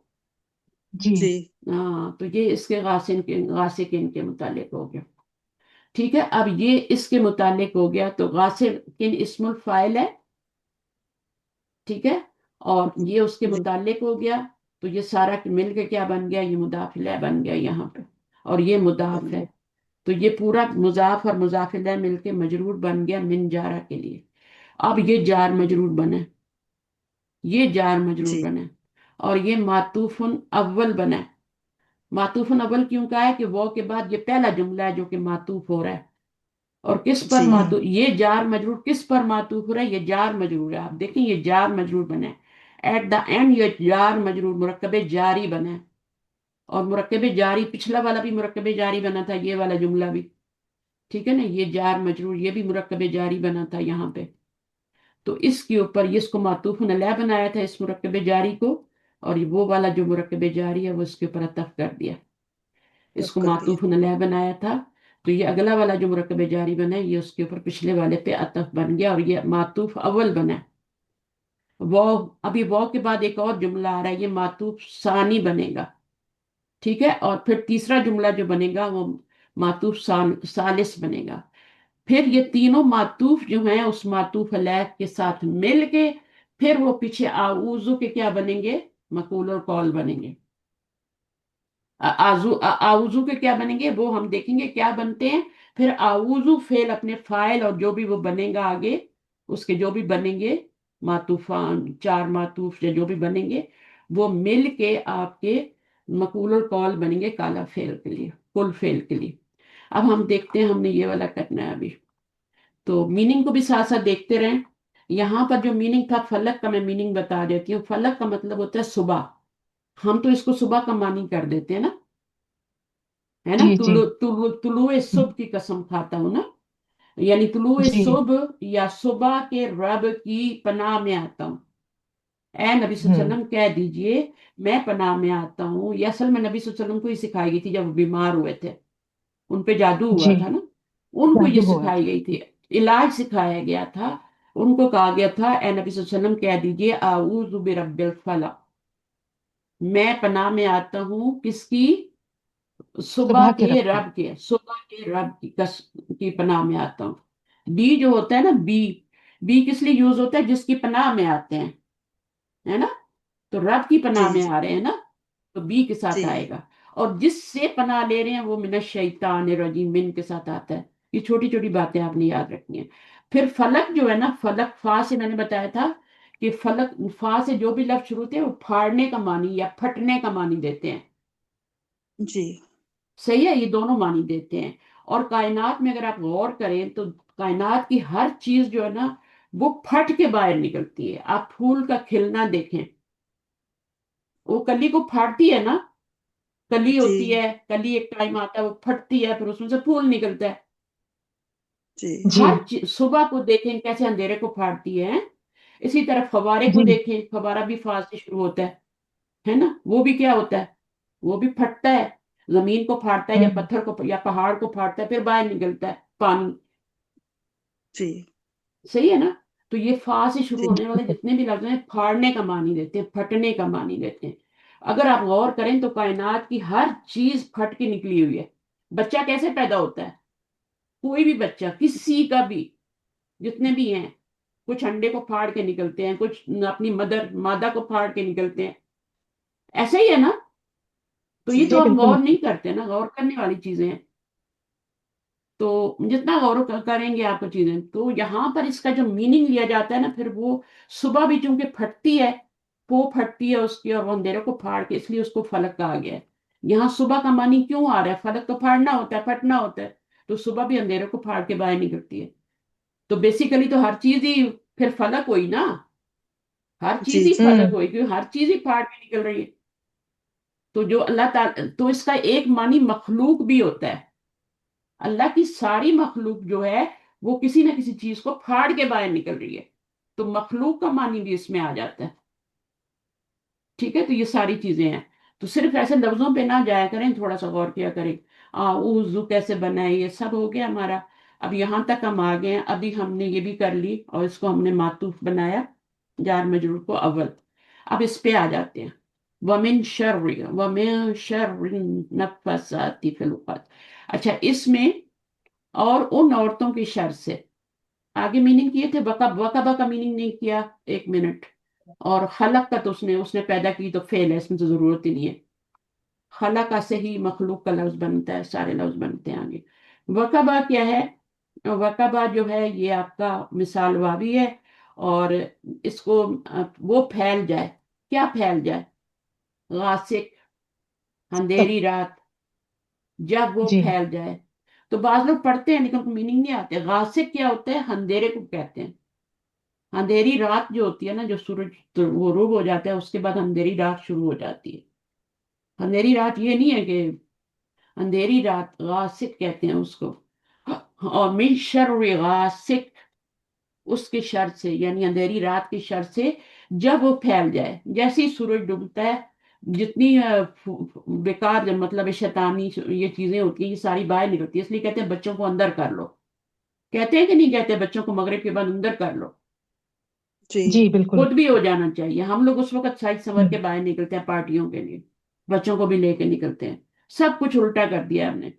جی जी ہاں، تو یہ اس کے غاسقین کے متعلق ہو گیا. ٹھیک ہے، اب یہ اس کے متعلق ہو گیا. تو غاسقین اسم الفاعل ہے، ٹھیک ہے، اور یہ اس کے जी متعلق ہو گیا. تو یہ سارا مل کے کیا بن گیا، یہ مضاف الیہ بن گیا یہاں پہ. اور یہ مضاف ہے، تو یہ پورا مضاف اور مضاف الیہ مل کے مجرور بن گیا من جارہ کے لیے. اب یہ جار مجرور بنے، یہ جار مجرور جی بنے، اور یہ معطوف اول بنا. معطوف اول کیوں کہا ہے کہ وہ کے بعد یہ پہلا جملہ ہے جو کہ معطوف ہو رہا ہے. اور کس پر جی معطوف، یہ جار مجرور کس پر معطوف ہو رہا ہے؟ یہ جار مجرور ہے. آپ دیکھیں یہ جار مجرور بنا ہے. ایٹ دا اینڈ یہ جار مجرور مرکب جاری بنا ہے. اور مرکب جاری پچھلا والا بھی مرکب جاری بنا تھا، یہ والا جملہ بھی، ٹھیک ہے نا. یہ جار مجرور یہ بھی مرکب جاری بنا تھا یہاں پہ. تو اس کے اوپر اس کو معطوف علیہ بنایا تھا، اس مرکب جاری کو، اور وہ والا جو مرکب جاری ہے وہ اس کے اوپر عطف کر دیا. اس تب کو کر دیا. معطوف علیہ بنایا تھا، تو یہ اگلا والا جو مرکب جاری بنا ہے یہ اس کے اوپر پچھلے والے پہ عطف بن گیا، اور یہ معطوف اول بنا. وہ ابھی وہ کے بعد ایک اور جملہ آ رہا ہے، یہ معطوف ثانی بنے گا، ٹھیک ہے. اور پھر تیسرا جملہ جو بنے گا وہ معطوف ثالث بنے گا. پھر یہ تینوں معطوف جو ہیں اس معطوف علیہ کے ساتھ مل کے پھر وہ پیچھے اعوذ کے کیا بنیں گے؟ مقول اور قول بنیں گے. اعوذ کے کیا بنیں گے وہ ہم دیکھیں گے کیا بنتے ہیں. پھر اعوذ فعل اپنے فاعل اور جو بھی وہ بنے گا آگے اس کے جو بھی بنیں گے معطوفان، چار معطوف جو بھی بنیں گے وہ مل کے آپ کے مقول اور قول بنیں گے کالا فعل کے لیے، کل فعل کے لیے. اب ہم دیکھتے ہیں، ہم نے یہ والا کرنا ہے ابھی، تو میننگ کو بھی ساتھ ساتھ دیکھتے رہیں. یہاں پر جو میننگ تھا فلک کا، میں میننگ بتا دیتی ہوں. فلک کا مطلب ہوتا ہے صبح. ہم تو اس کو صبح کا معنی کر دیتے ہیں نا، ہے نا. جی جی طلوع صبح کی قسم کھاتا ہوں نا، یعنی طلوع جی صبح یا صبح کے رب کی پناہ میں آتا ہوں. اے نبی صلی اللہ علیہ وسلم کہہ دیجئے میں پناہ میں آتا ہوں. یہ اصل میں نبی صلی اللہ علیہ وسلم کو ہی سکھائی گئی تھی جب وہ بیمار ہوئے تھے، ان پہ جادو ہوا جی تھا نا، ان کو یہ جادو ہوا سکھائی تھا. گئی تھی، علاج سکھایا گیا تھا. ان کو کہا گیا تھا اے نبی صلی اللہ علیہ وسلم کہہ دیجئے اعوذ برب الفلق، میں پناہ میں آتا ہوں کس کی؟ صبح صبح کے کے رب کی. رب کے، صبح کے رب کی پناہ میں آتا ہوں. بی جو ہوتا ہے نا، بی، بی کس لیے یوز ہوتا ہے؟ جس کی پناہ میں آتے ہیں، ہے نا. تو رب کی جی پناہ میں آ رہے ہیں نا، تو بی کے ساتھ جی آئے گا. اور جس سے پناہ لے رہے ہیں وہ من الشیطان الرجیم، من کے ساتھ آتا ہے. یہ چھوٹی چھوٹی باتیں آپ نے یاد رکھنی ہیں. پھر فلک جو ہے نا، فلک فا سے میں نے بتایا تھا کہ فلک فا سے جو بھی لفظ شروع ہوتے ہیں وہ پھاڑنے کا معنی یا پھٹنے کا معنی دیتے ہیں. جی صحیح ہے، یہ دونوں معنی دیتے ہیں. اور کائنات میں اگر آپ غور کریں تو کائنات کی ہر چیز جو ہے نا وہ پھٹ کے باہر نکلتی ہے. آپ پھول کا کھلنا دیکھیں، وہ کلی کو پھاڑتی ہے نا، کلی جی ہوتی ہے، کلی ایک ٹائم آتا ہے وہ پھٹتی ہے پھر اس میں سے پھول نکلتا ہے. جی جی ہر صبح کو دیکھیں کیسے اندھیرے کو پھاڑتی ہے. اسی طرح فوارے کو جی دیکھیں، فوارہ بھی فا سے شروع ہوتا ہے نا. وہ بھی کیا ہوتا ہے؟ وہ بھی پھٹتا ہے، زمین کو پھاڑتا ہے یا ہوں پتھر کو یا پہاڑ کو پھاڑتا ہے پھر باہر نکلتا ہے پانی. جی صحیح ہے نا. تو یہ فا سے شروع جی ہونے والے جتنے بھی لفظ ہیں پھاڑنے کا معنی دیتے ہیں، پھٹنے کا معنی دیتے ہیں. اگر آپ غور کریں تو کائنات کی ہر چیز پھٹ کے نکلی ہوئی ہے. بچہ کیسے پیدا ہوتا ہے؟ کوئی بھی بچہ کسی کا بھی، جتنے بھی ہیں، کچھ انڈے کو پھاڑ کے نکلتے ہیں، کچھ اپنی مادہ کو پھاڑ کے نکلتے ہیں. ایسے ہی ہے نا. تو جی یہ جی تو ہم بالکل. غور نہیں کرتے نا، غور کرنے والی چیزیں ہیں. تو جتنا غور کریں گے آپ کو چیزیں، تو یہاں پر اس کا جو میننگ لیا جاتا ہے نا پھر وہ صبح بھی چونکہ پھٹتی ہے، پو پھٹتی ہے اس کی اور وہ اندھیرے کو پھاڑ کے، اس لیے اس کو فلک کہا گیا ہے. یہاں صبح کا معنی کیوں آ رہا ہے؟ فلک تو پھاڑنا ہوتا ہے، پھٹنا ہوتا ہے، تو صبح بھی اندھیرے کو پھاڑ کے باہر نکلتی ہے. تو بیسیکلی تو ہر چیز ہی پھر فلک ہوئی نا، ہر چیز جی ہی جی فلک ہوں ہوئی کیونکہ ہر چیز ہی پھاڑ کے نکل رہی ہے. تو جو اللہ تعالی، تو اس کا ایک معنی مخلوق بھی ہوتا ہے. اللہ کی ساری مخلوق جو ہے وہ کسی نہ کسی چیز کو پھاڑ کے باہر نکل رہی ہے، تو مخلوق کا معنی بھی اس میں آ جاتا ہے. ٹھیک ہے، تو یہ ساری چیزیں ہیں. تو صرف ایسے لفظوں پہ نہ جایا کریں، تھوڑا سا غور کیا کریں. اعوذ کیسے بنائے، یہ سب ہو گیا ہمارا. اب یہاں تک ہم آ گئے ہیں، ابھی ہم نے یہ بھی کر لی اور اس کو ہم نے معطوف بنایا جار مجرور کو اول. اب اس پہ آ جاتے ہیں. وَمِن شَرِّ النَّفَّثَاتِ فِي الْعُقَدِ. اچھا، اس میں اور ان عورتوں کی شر سے آگے میننگ کیے تھے. وقبہ کا میننگ نہیں کیا، ایک منٹ. اور خلق کا تو اس نے پیدا کی تو فعل ہے، اس میں تو ضرورت ہی نہیں ہے. खलका से ही मखलूक का लफ्ज बनता है, सारे लफ्ज बनते हैं आगे। वकबा क्या है? वकबा जो है ये आपका मिसाल वावी है, और इसको वो फैल जाए, क्या फैल जाए? गासिक, अंधेरी रात, जब वो जी फैल जाए। तो बाज लोग पढ़ते हैं लेकिन उनको मीनिंग नहीं आते। गासिक क्या होता है? अंधेरे को कहते हैं। अंधेरी रात जो होती है ना, जो सूरज तो गुरूब हो जाता है उसके बाद अंधेरी रात शुरू हो जाती है। अंधेरी रात ये नहीं है कि अंधेरी रात, गासिक कहते हैं उसको। और मिन शर्रि गासिक, उसके शर से, यानी अंधेरी रात की शर से, जब वो फैल जाए, जैसे ही सूरज डूबता है, जितनी बेकार मतलब शैतानी ये चीजें होती हैं ये सारी बाहर निकलती है। इसलिए कहते हैं बच्चों को अंदर कर लो। कहते हैं कि नहीं कहते? बच्चों को मगरिब के बाद अंदर कर लो। जी जी बिल्कुल। खुद भी हो जाना चाहिए। हम लोग उस वक्त साइज संवर के हम्म, बाहर निकलते हैं पार्टियों के लिए, बच्चों को भी लेके निकलते हैं। सब कुछ उल्टा कर दिया हमने।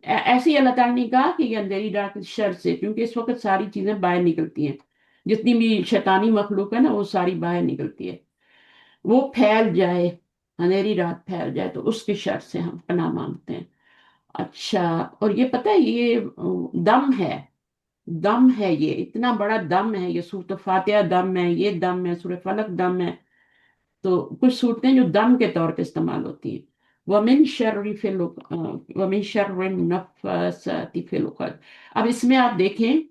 ऐसे ही अल्लाह ताला ने कहा कि ये अंधेरी रात की शर से, क्योंकि इस वक्त सारी चीजें बाहर निकलती हैं, जितनी भी शैतानी मखलूक है ना वो सारी बाहर निकलती है। वो फैल जाए, अंधेरी रात फैल जाए, तो उसके शर से हम पनाह मांगते हैं। अच्छा, और ये पता है ये दम है, दम है, ये इतना बड़ा दम है, ये सूरत फातिहा दम है, ये दम है, सूरह फलक दम है। तो कुछ सूरतें जो दम के तौर पे इस्तेमाल होती हैं। वमिन शर्रि फिल वमिन शर्रि नफ़्फ़ासाति फिल उक़द। अब इसमें आप देखें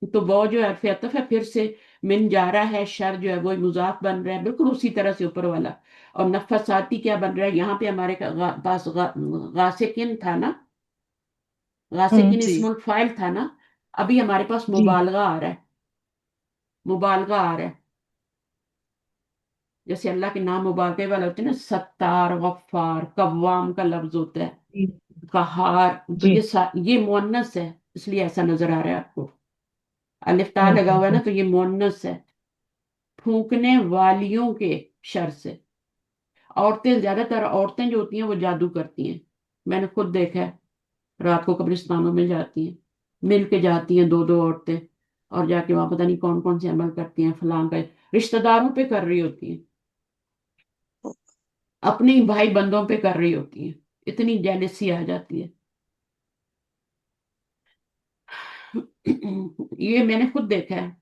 तो वो जो हर्फ अतफ है, फिर से मिन जा रहा है, शर जो है वो मुजाफ बन रहा है, बिल्कुल उसी तरह से ऊपर वाला। और नफ़्फ़ासाति क्या बन रहा है? यहाँ पे हमारे पास गासिकिन था ना, गासिकिन जी इस्मुल फाइल था ना। अभी हमारे पास जी मुबालगा आ रहा है, मुबालगा आ रहा है। जैसे अल्लाह के नाम मुबारके वाले होते हैं ना, सत्तार, गफ्फार, कव्वाम का लफ्ज होता है, जी कहार। तो जी। ये मुअन्नस है, इसलिए ऐसा नजर आ रहा है आपको। अलिफ ता लगा हुआ है ना, तो ये मुअन्नस है। फूंकने वालियों के शर से। औरतें, ज्यादातर औरतें जो होती हैं वो जादू करती हैं। मैंने खुद देखा है, रात को कब्रिस्तानों में जाती हैं, मिल के जाती हैं दो दो औरतें, और जाके वहां पता नहीं कौन कौन से अमल करती हैं, फलां का रिश्तेदारों पे कर रही होती हैं, अपने ही भाई बंदों पे कर रही होती है। इतनी जेलसी आ जाती है। ये मैंने खुद देखा है।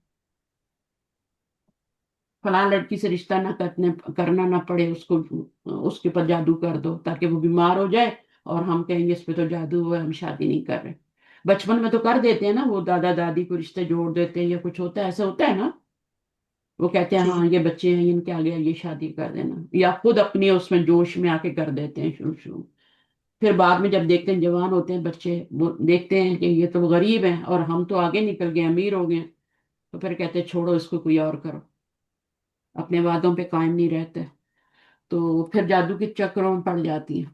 फलां लड़की से रिश्ता ना करना ना पड़े उसको, उसके ऊपर जादू कर दो ताकि वो बीमार हो जाए, और हम कहेंगे इस पे तो जादू हुआ है, हम शादी नहीं कर रहे। बचपन में तो कर देते हैं ना, वो दादा दादी को रिश्ते जोड़ देते हैं, या कुछ होता है, ऐसा होता है ना। वो कहते हैं हाँ जी ये बच्चे हैं, इनके आगे ये शादी कर देना, या खुद अपने उसमें जोश में आके कर देते हैं शुरू शुरू। फिर बाद में जब देखते हैं, जवान होते हैं बच्चे, वो देखते हैं कि ये तो गरीब हैं और हम तो आगे निकल गए, अमीर हो गए, तो फिर कहते हैं छोड़ो इसको, कोई और करो। अपने वादों पे कायम नहीं रहते, तो फिर जादू के चक्करों में पड़ जाती है।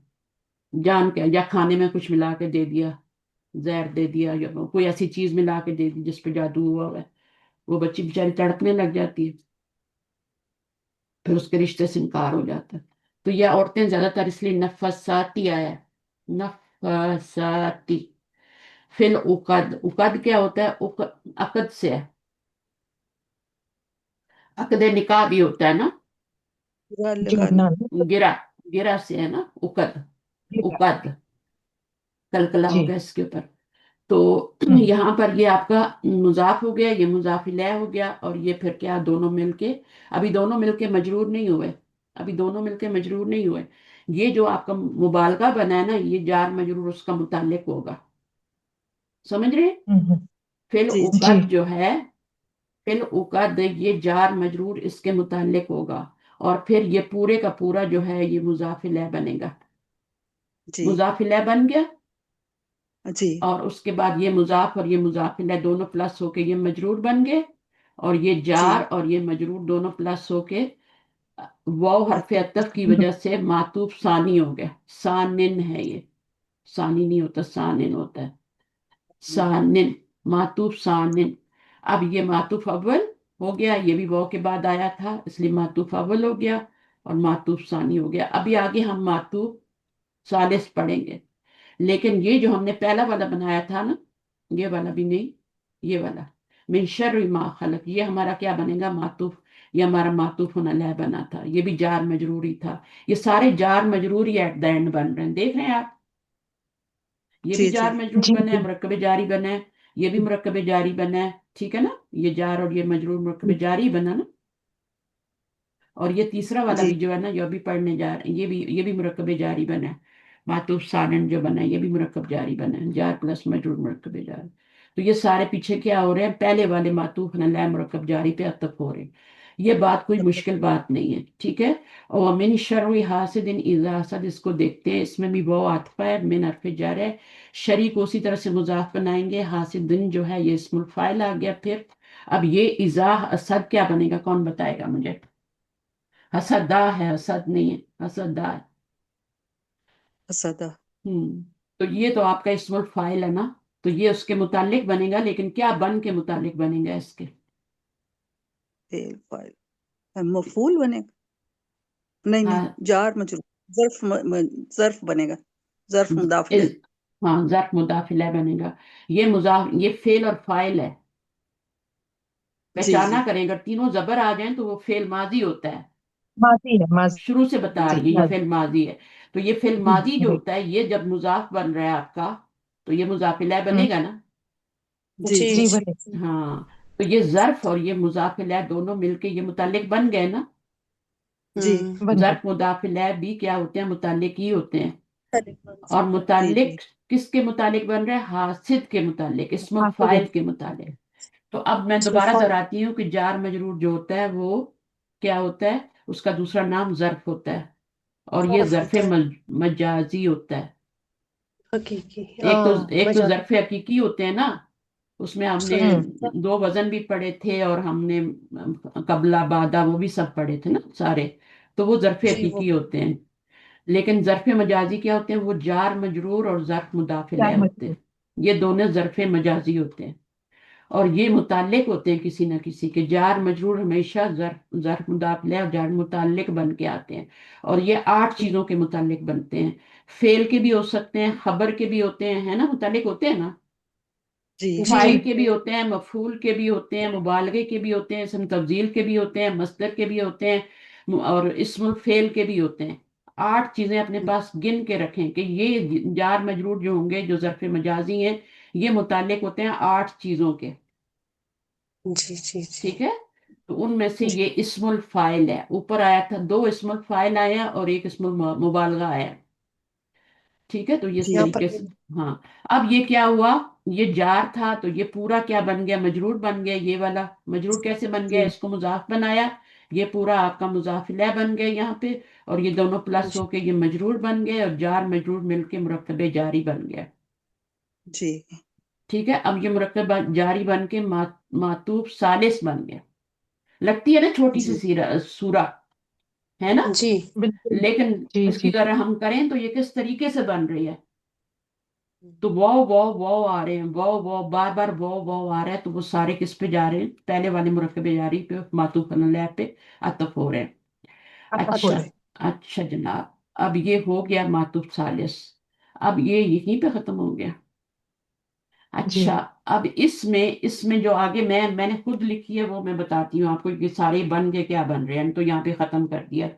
जान के, या खाने में कुछ मिला के दे दिया, जहर दे दिया, या कोई ऐसी चीज मिला के दे दी जिस पे जादू हुआ है, वो बच्ची बेचारी तड़पने लग जाती है, फिर उसके रिश्ते से इनकार हो जाता है। तो ये औरतें ज्यादातर इसलिए नफसाती आया है, नफसाती। फिल उकद, उकद क्या होता है? अकद से है, अकद निकाह भी होता है ना, जोड़ना ना। गिरा, गिरा से है ना उकद, जी उकद, कलकला हो जी। गया इसके ऊपर। तो हम्म यहाँ पर ये आपका मुजाफ हो गया, ये मुजाफ इलैह हो गया, और ये फिर क्या, दोनों मिलके, अभी दोनों मिलके मजरूर नहीं हुए, अभी दोनों मिलके मजरूर नहीं हुए। ये जो आपका मुबालगा बना है ना, ये जार मजरूर उसका मुताल्लिक होगा, समझ रहे हैं? हम्म, फिल जी जी जी उकद जो है, फिल उकद ये जार मजरूर इसके मुताल्लिक होगा, और फिर ये पूरे का पूरा जो है ये मुजाफ इलैह बनेगा। जी मुजाफ इलैह बन गया, जी और उसके बाद ये मुजाफ और ये मुजाफ इलैह दोनों प्लस होके ये मजरूर बन गए, और ये जी जार और ये मजरूर दोनों प्लस होके वाव हरफ मातूब अतफ की वजह से मातूफ सानी हो गया। सानिन है ये, सानी नहीं होता, सानिन होता है, सानिन, मातूफ सानिन। अब ये मातूफ अव्वल हो गया, ये भी वाव के बाद आया था इसलिए मातूफ अव्वल हो गया, और मातूफ सानी हो गया। अभी आगे हम मातूफ सालिस पढ़ेंगे। लेकिन ये जो हमने पहला वाला बनाया था ना, ये वाला भी नहीं, ये वाला, मिन शर्रि मा खलक, ये हमारा क्या बनेगा? मातूफ। یہ ہمارا معطوف علیہ بنا تھا، یہ بھی جار مجروری تھا. یہ سارے جار مجروری ایٹ دا اینڈ بن رہے ہیں، دیکھ رہے ہیں آپ. یہ بھی جی جار جی مجرور جی بنا ہے، جی مرکب جاری بنا ہے. یہ بھی مرکب جاری بنا ہے، ٹھیک ہے نا. یہ جار اور یہ مجرور مرکب جاری بنا نا. اور یہ تیسرا والا جی بھی جو ہے نا، جو ابھی پڑھنے جا رہے ہیں، یہ بھی مرکب جاری بنا ہے. معطوف سالن جو بنا ہے یہ بھی مرکب جاری بنا ہے، جار پلس مجرور مرکب جاری. تو یہ سارے پیچھے کیا ہو رہے ہیں، پہلے والے معطوف علیہ مرکب جاری پہ عطف ہو رہے ہیں. یہ بات کوئی مشکل بات نہیں ہے، ٹھیک ہے. اور من شر حاسد اذا حسد، اس کو دیکھتے ہیں، اس میں بھی وہ عاطفہ ہے، من حرف جر ہے. شریک اسی طرح سے مضاف بنائیں گے. حاسدن جو ہے یہ اسم الفاعل آ گیا. پھر اب یہ اذا حسد کیا بنے گا، کون بتائے گا مجھے. حسدا ہے، حسد نہیں ہے، حسدا ہے. اسدا تو یہ تو آپ کا اسم الفاعل ہے نا، تو یہ اس کے متعلق بنے گا، لیکن کیا بن کے متعلق بنے گا اس کے. فعل فاعل مفعول بنے گا. نہیں ہاں نہیں، جار مجرور، ظرف بنے گا، ظرف مضاف الیہ. ہاں ظرف مضاف الیہ بنے گا. یہ فعل اور فاعل ہے. جی پہچانا جی کریں، اگر تینوں زبر آ جائیں تو وہ فعل ماضی ہوتا ہے. ماضی ہے، ماضی شروع سے بتا جی رہی ہے یہ ماضی فعل ماضی ہے. تو یہ فعل جی ماضی جو right. ہوتا ہے، یہ جب مضاف بن رہا ہے آپ کا، تو یہ مضاف الیہ ہوں، بنے گا نا. جی جی جی جی جی بولے. ہاں. تو یہ ظرف اور یہ مضاف الیہ دونوں مل کے یہ متعلق بن گئے نا. جی بن گئے. ظرف مضاف الیہ بھی کیا ہوتے ہیں، متعلق ہی ہوتے ہیں. اور جی جی متعلق کس کے متعلق بن رہے ہیں، حاسد کے متعلق، اسم حافظ ہے. الفاعل کے متعلق. تو اب میں اس میں دوبارہ فا- دہراتی ہوں کہ جار مجرور جو ہوتا ہے وہ کیا ہوتا ہے، اس کا دوسرا نام ظرف ہوتا ہے. اور یہ ظرف ظرف ہوتا ہے، مجازی ہوتا ہے. حقیقی، ایک تو مجاز. ظرف حقیقی ہوتے ہیں نا، اس میں ہم نے ہوں، دو وزن بھی پڑھے تھے، اور ہم نے قبلہ بادہ وہ بھی سب پڑھے تھے نا سارے. تو وہ ظرف جی وہ حقیقی ہوتے ہیں. لیکن ظرف مجازی کیا ہوتے ہیں، وہ جار مجرور اور ظرف مضاف چار الیہ ہوتے ہیں. مجبور. یہ دونوں ظرف مجازی ہوتے ہیں. اور یہ متعلق ہوتے ہیں کسی نہ کسی کے. جار مجرور ہمیشہ ظرف مضاف الیہ اور جار متعلق بن کے آتے ہیں. اور یہ 8 چیزوں کے متعلق بنتے ہیں. فعل کے بھی ہو سکتے ہیں، خبر کے بھی ہوتے ہیں، ہے نا، متعلق ہوتے ہیں نا. جی جی فاعل کے بھی ہوتے ہیں، مفعول کے بھی ہوتے ہیں، مبالغے کے بھی ہوتے ہیں، اسم تفضیل کے بھی ہوتے ہیں، مصدر کے بھی ہوتے ہیں، اور اسم الفعل کے بھی ہوتے ہیں. 8 چیزیں اپنے پاس گن کے رکھیں کہ یہ جار مجرور جو ہوں گے، جو ظرف مجازی ہیں، یہ متعلق ہوتے ہیں 8 چیزوں کے. جی جی جی ٹھیک ہے. تو ان میں سے جی یہ اسم الفاعل ہے. اوپر آیا تھا 2 اسم الفاعل آئے ہیں اور ایک اسم المبالغہ آیا ہے. ٹھیک ہے. تو یہ اس جی یہاں پر طریقے سے. ہاں. اب یہ کیا ہوا، یہ جار تھا تو یہ پورا کیا بن گیا، مجرور بن گیا. یہ والا مجرور کیسے بن گیا، جی اس کو مضاف بنایا، یہ پورا آپ کا مضاف الیہ بن گیا یہاں پہ. اور یہ دونوں پلس ہو کے یہ مجرور بن گئے، اور جار مجرور مل کے مرکب جاری بن گیا. جی ٹھیک ہے. اب یہ مرکب جاری بن کے معطوف ثالث بن گیا. لگتی ہے نا چھوٹی سی جی سورہ، ہے نا. جی بالکل. لیکن جی اس کی جی اگر ہم کریں تو یہ کس طریقے سے بن رہی ہے. تو واو واو واو آ رہے ہیں، واو واو بار بار واو واو آ رہا ہے. تو وہ سارے کس پہ جا رہے ہیں، پہلے والے مرکب جاری پہ، معطوف علیہ پہ عطف ہو رہے ہیں. آپ اچھا. بولے. عطف. اچھا جناب. اب یہ ہو گیا معطوف ثالث. اب یہ یہیں پہ ختم ہو گیا. جی اچھا. اب اس میں جو آگے میں نے خود لکھی ہے وہ میں بتاتی ہوں آپ کو، یہ سارے بن کے کیا بن رہے ہیں. تو یہاں پہ ختم کر دیا.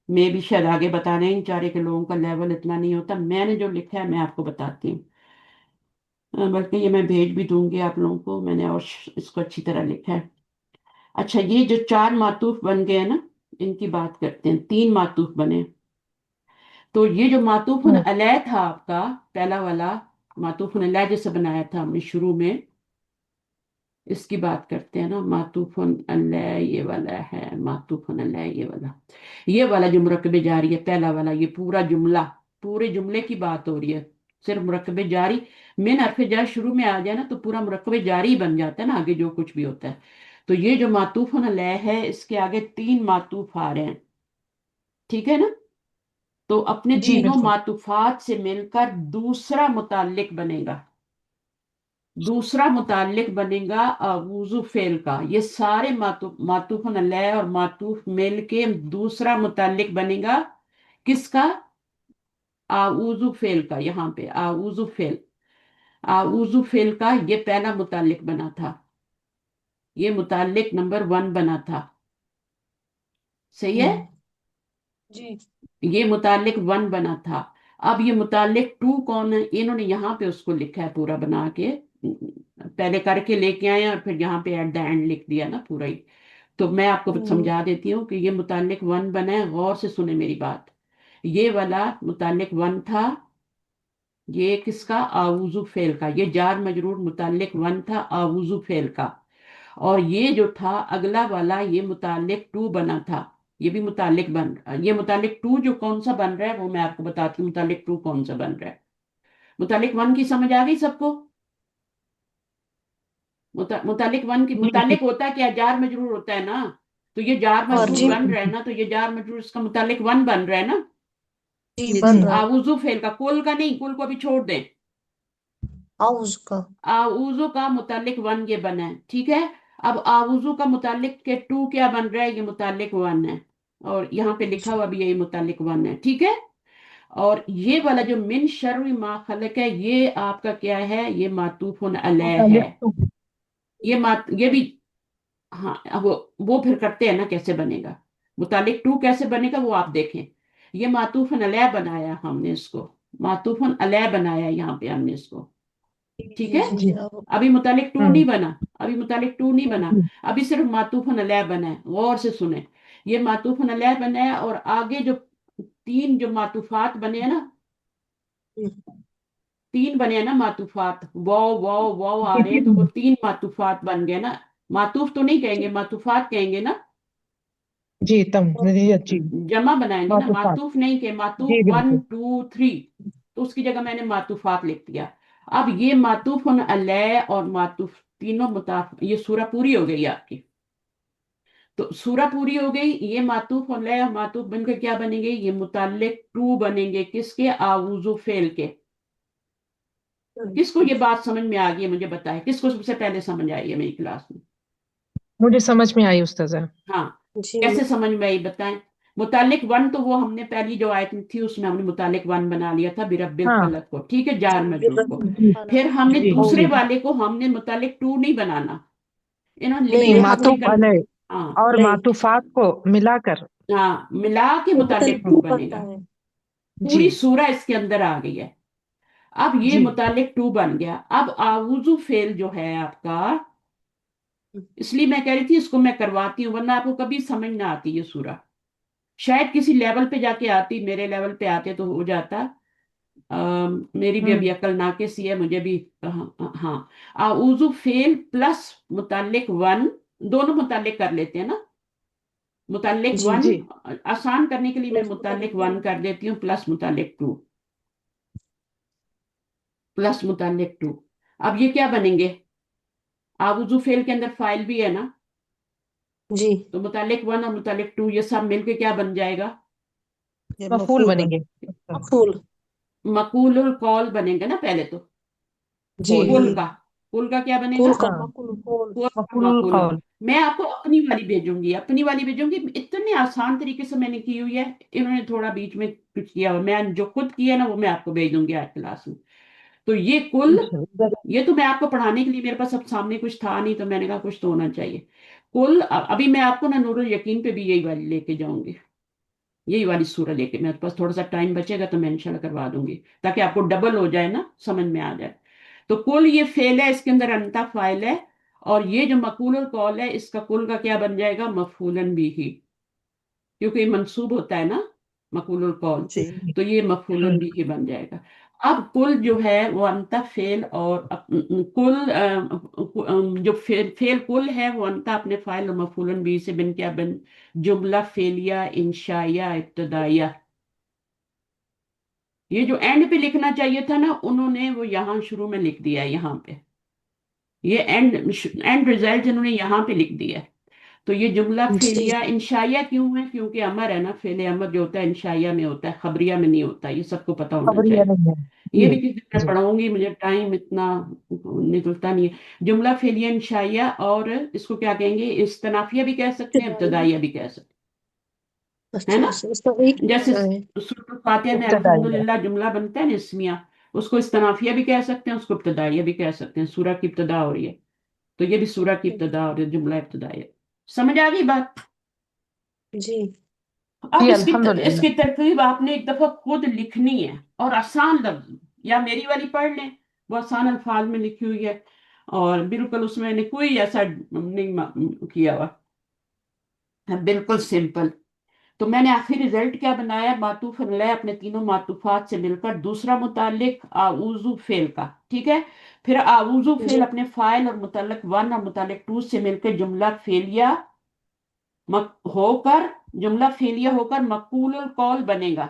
میں بھی شاید آگے بتانے ان چارے کے لوگوں کا لیول اتنا نہیں ہوتا. میں نے جو لکھا ہے میں آپ کو بتاتی ہوں. بلکہ یہ میں بھیج بھی دوں گی آپ لوگوں کو، میں نے اور اس کو اچھی طرح لکھا ہے. اچھا. یہ جو 4 معطوف بن گئے ہیں نا، ان کی بات کرتے ہیں. 3 معطوف بنے. تو یہ جو معطوف ہوں، علیہ تھا آپ کا پہلا والا، معطوف علیہ جیسے بنایا تھا ہم نے شروع میں، اس کی بات کرتے ہیں نا. معطوف علیہ یہ والا ہے، معطوف علیہ یہ والا جو مرکب جاری ہے پہلا والا، یہ پورا جملہ، پورے جملے کی بات ہو رہی ہے. صرف مرکب جاری من حرف جر شروع میں آ جائے نا تو پورا مرکب جاری بن جاتا ہے نا آگے جو کچھ بھی ہوتا ہے. تو یہ جو معطوف علیہ ہے اس کے آگے 3 معطوف آ رہے ہیں. ٹھیک ہے نا. تو اپنے جی تینوں بالکل. معطوفات سے مل کر دوسرا متعلق بنے گا. دوسرا متعلق بنے گا اعوذ فعل کا. یہ سارے معطوف علیہ اور معطوف مل کے دوسرا متعلق بنے گا کس کا، اعوذ فعل کا. یہاں پہ اعوذ فعل کا یہ پہلا متعلق بنا تھا، یہ متعلق نمبر 1 بنا تھا. صحیح ہے؟ जी یہ متعلق ون بنا تھا. اب یہ متعلق ٹو کون ہے؟ انہوں نے یہاں پہ اس کو لکھا ہے پورا بنا کے، پہلے کر کے لے کے آئے اور پھر یہاں پہ ایٹ دا اینڈ لکھ دیا نا پورا ہی. تو میں آپ کو سمجھا دیتی ہوں کہ یہ متعلق ون بنا ہے. غور سے سنیں میری بات. یہ والا متعلق ون تھا، یہ کس کا؟ آووزو فعل کا. یہ جار مجرور متعلق ون تھا آووزو فعل کا. اور یہ جو تھا اگلا والا یہ متعلق ٹو بنا تھا. یہ بھی متعلق یہ متعلق ٹو جو کون سا بن رہا ہے وہ میں آپ کو بتاتی ہوں. متعلق ٹو کون سا بن رہا ہے؟ متعلق ون کی سمجھ آ گئی سب کو؟ متعلق ون کی، جی جی متعلق ہوتا ہے کیا؟ جار مجرور ہوتا ہے نا. تو یہ جار और مجرور जी بن رہا ہے نا، تو یہ جار مجرور اس کا متعلق ون بن رہا ہے نا. जी جی बन جی रहा है آووزو فعل کا، کل کا نہیں، کل کو ابھی چھوڑ دیں. आउज का آووزو کا متعلق ون یہ بنا ہے، ٹھیک ہے. اب آووزو کا متعلق کے ٹو کیا بن رہا ہے؟ یہ متعلق ون ہے، اور یہاں پہ لکھا ہوا بھی یہی متعلق ون ہے، ٹھیک ہے. اور یہ والا جو من شر ما خلق ہے، یہ آپ کا کیا ہے؟ یہ معطوف علیہ متعلق ہے. تو یہ بھی، ہاں اب وہ پھر کرتے ہیں نا کیسے بنے گا. متعلق ٹو کیسے بنے گا وہ آپ دیکھیں. یہ معطوف علیہ بنایا ہم نے اس کو، معطوف علیہ بنایا یہاں پہ ہم نے اس کو، ٹھیک जी ہے. जी جی अब ابھی متعلق ٹو ہوں نہیں بنا، ابھی متعلق ٹو نہیں بنا، ابھی صرف معطوف علیہ بنا ہے. غور سے سنیں، یہ معطوف علیہ بنا ہے، اور آگے جو تین جو معطوفات بنے ہیں نا، تین بنے ہیں نا معطوفات، واو واو واو آ رہے ہیں، تو وہ تین معطوفات بن گئے نا. معطوف تو نہیں کہیں گے، معطوفات کہیں گے نا. جی تم جی جمع بنائیں گے نا، معطوفات معطوف نہیں کہ معطوف جی ون بالکل ٹو تھری، تو اس کی جگہ میں نے معطوفات لکھ دیا. اب یہ معطوف علیہ اور معطوف تینوں یہ سورہ پوری ہو گئی آپ کی. تو سورہ پوری ہو گئی. یہ معطوف علیہ اور معطوف بن کے کیا بنیں گے؟ یہ متعلق ٹو بنیں گے. کس کے؟ آووزو فعل کے. کس کو یہ بات سمجھ میں آ گئی ہے مجھے بتائے، کس کو سب سے پہلے سمجھ آئی ہے میری کلاس میں؟ مجھے سمجھ میں آئی استاذہ ہاں، जी کیسے سمجھ میں آئی بتائیں. متعلق ون تو وہ ہم نے پہلی جو آیت تھی اس میں ہم نے متعلق ون بنا لیا تھا، برب ہاں الفلق کو، ٹھیک ہے، जी جار مجرور کو. جی پھر ہم نے جی دوسرے جی والے کو ہم نے متعلق ٹو نہیں بنانا، انہوں نے لکھ नहीं نہیں دیا हम معطوف حقیقت. علیہ ہاں اور नहीं معطوفات को ملا کر ہاں، ملا کے वो متعلق मुतल्लिक ٹو टू بنے बनता گا. है جی پوری سورہ اس کے اندر آ گئی ہے. اب یہ جی متعلق ٹو بن گیا. اب آووزو فعل جو ہے آپ کا، اس لیے میں کہہ رہی تھی اس کو میں کرواتی ہوں، ورنہ آپ کو کبھی سمجھ نہ آتی یہ سورہ. شاید کسی لیول پہ جا کے آتی، میرے لیول پہ آتے تو ہو جاتا. میری بھی ہوں ابھی عقل ناقص ہی ہے، مجھے بھی. ہاں، اعوذ فعل پلس متعلق ون، دونوں متعلق کر لیتے ہیں نا. متعلق जी ون جی آسان کرنے کے لیے میں प्लस متعلق मुतल्लिक ون वन کر دیتی ہوں پلس متعلق ٹو، پلس متعلق ٹو. اب یہ کیا بنیں گے؟ اعوذ فعل کے اندر فائل بھی ہے نا، जी تو متعلق ون اور متعلق ٹو یہ سب مل کے کیا بن جائے گا؟ یہ مفعول مفعول بنیں بن گے مفعول مقول القول بنے گا نا پہلے تو. जी قول کل کا، کل کا کیا بنے گا؟ कुल का ہاں मकुल कुल کل کا مفعول مقول. القول میں آپ کو اپنی والی بھیجوں گی، اپنی والی بھیجوں گی. اتنے آسان طریقے سے میں نے کی ہوئی ہے، انہوں نے تھوڑا بیچ میں کچھ کیا ہوا. میں جو خود کیا ہے نا وہ میں آپ کو بھیج دوں گی آج کلاس میں. تو یہ کل، یہ تو میں آپ کو پڑھانے کے لیے میرے پاس اب سامنے کچھ تھا نہیں، تو میں نے کہا کچھ تو ہونا چاہیے. کل ابھی میں آپ کو نا نور الیقین پہ بھی یہی والی لے کے جاؤں گی، یہی والی سورہ لے کے. میرے پاس تھوڑا سا ٹائم بچے گا تو میں انشاءاللہ کروا دوں گی، تاکہ آپ کو ڈبل ہو جائے نا، سمجھ میں آ جائے. تو کل یہ فعل ہے، اس کے اندر انتا فاعل ہے، اور یہ جو مقول القول ہے اس کا کل کا کیا بن جائے گا؟ مفعولن بھی ہی، کیونکہ یہ منصوب ہوتا ہے نا مقول القول، جی تو یہ مفعولن بھی ہی بن جائے گا. اب کل جو ہے وہ انتا فعل، اور کل جو فعل کل ہے وہ انتا اپنے فاعل اور مفعولن بھی سے بن کیا بن؟ جملہ فعلیہ انشائیہ ابتدائیہ. یہ جو اینڈ پہ لکھنا چاہیے تھا نا انہوں نے وہ یہاں شروع میں لکھ دیا ہے، یہاں پہ یہ اینڈ ریزلٹ انہوں نے یہاں پہ لکھ دیا ہے. تو یہ جملہ जी فعلیہ انشائیہ کیوں ہے؟ کیونکہ امر ہے نا، فعل امر جو ہوتا ہے انشائیہ میں ہوتا ہے، خبریہ میں نہیں ہوتا. یہ سب کو پتا ہونا خبریہ چاہیے. نہیں ہے یہ جی بھی کسی طرح جی پڑھاؤں گی، مجھے ٹائم اتنا نکلتا نہیں ہے. جملہ فعلیہ انشائیہ، اور اس کو کیا کہیں گے؟ استنافیہ بھی کہہ سکتے ہیں، ابتدائیہ ابتدائیہ بھی کہہ سکتے ہیں، ہے अच्छा نا. अच्छा इसका एक ही جیسے معنی ہے سورۃ الفاتحہ میں ابتدائیہ الحمدللہ جملہ بنتا ہے نا اسمیہ، اس کو استنافیہ بھی کہہ سکتے ہیں، اس کو ابتدائیہ بھی کہہ سکتے ہیں. سورہ کی ابتدا ہو رہی ہے تو یہ بھی سورہ کی ابتدا ہو رہی ہے، جملہ ابتدائیہ. سمجھ آ گئی بات؟ जी अब جی इसकी الحمدللہ. तरकीब आपने एक दफा खुद लिखनी है, और आसान लफ्ज, या मेरी वाली पढ़ लें, वो आसान अल्फाज में लिखी हुई है, और बिल्कुल उसमें मैंने कोई ऐसा नहीं किया हुआ है, बिल्कुल सिंपल। तो मैंने आखिर रिजल्ट क्या बनाया, मातूफ अलैह अपने तीनों मातूफात से मिलकर, दूसरा मुतालिक आऊजु फेल का, ठीक है। फिर आऊजु फेल जी अपने फाइल और मुतालिक वन और मुतालिक टू से मिलकर जुमला फेलिया होकर, जुमला फेलिया होकर मकबूल कौल बनेगा।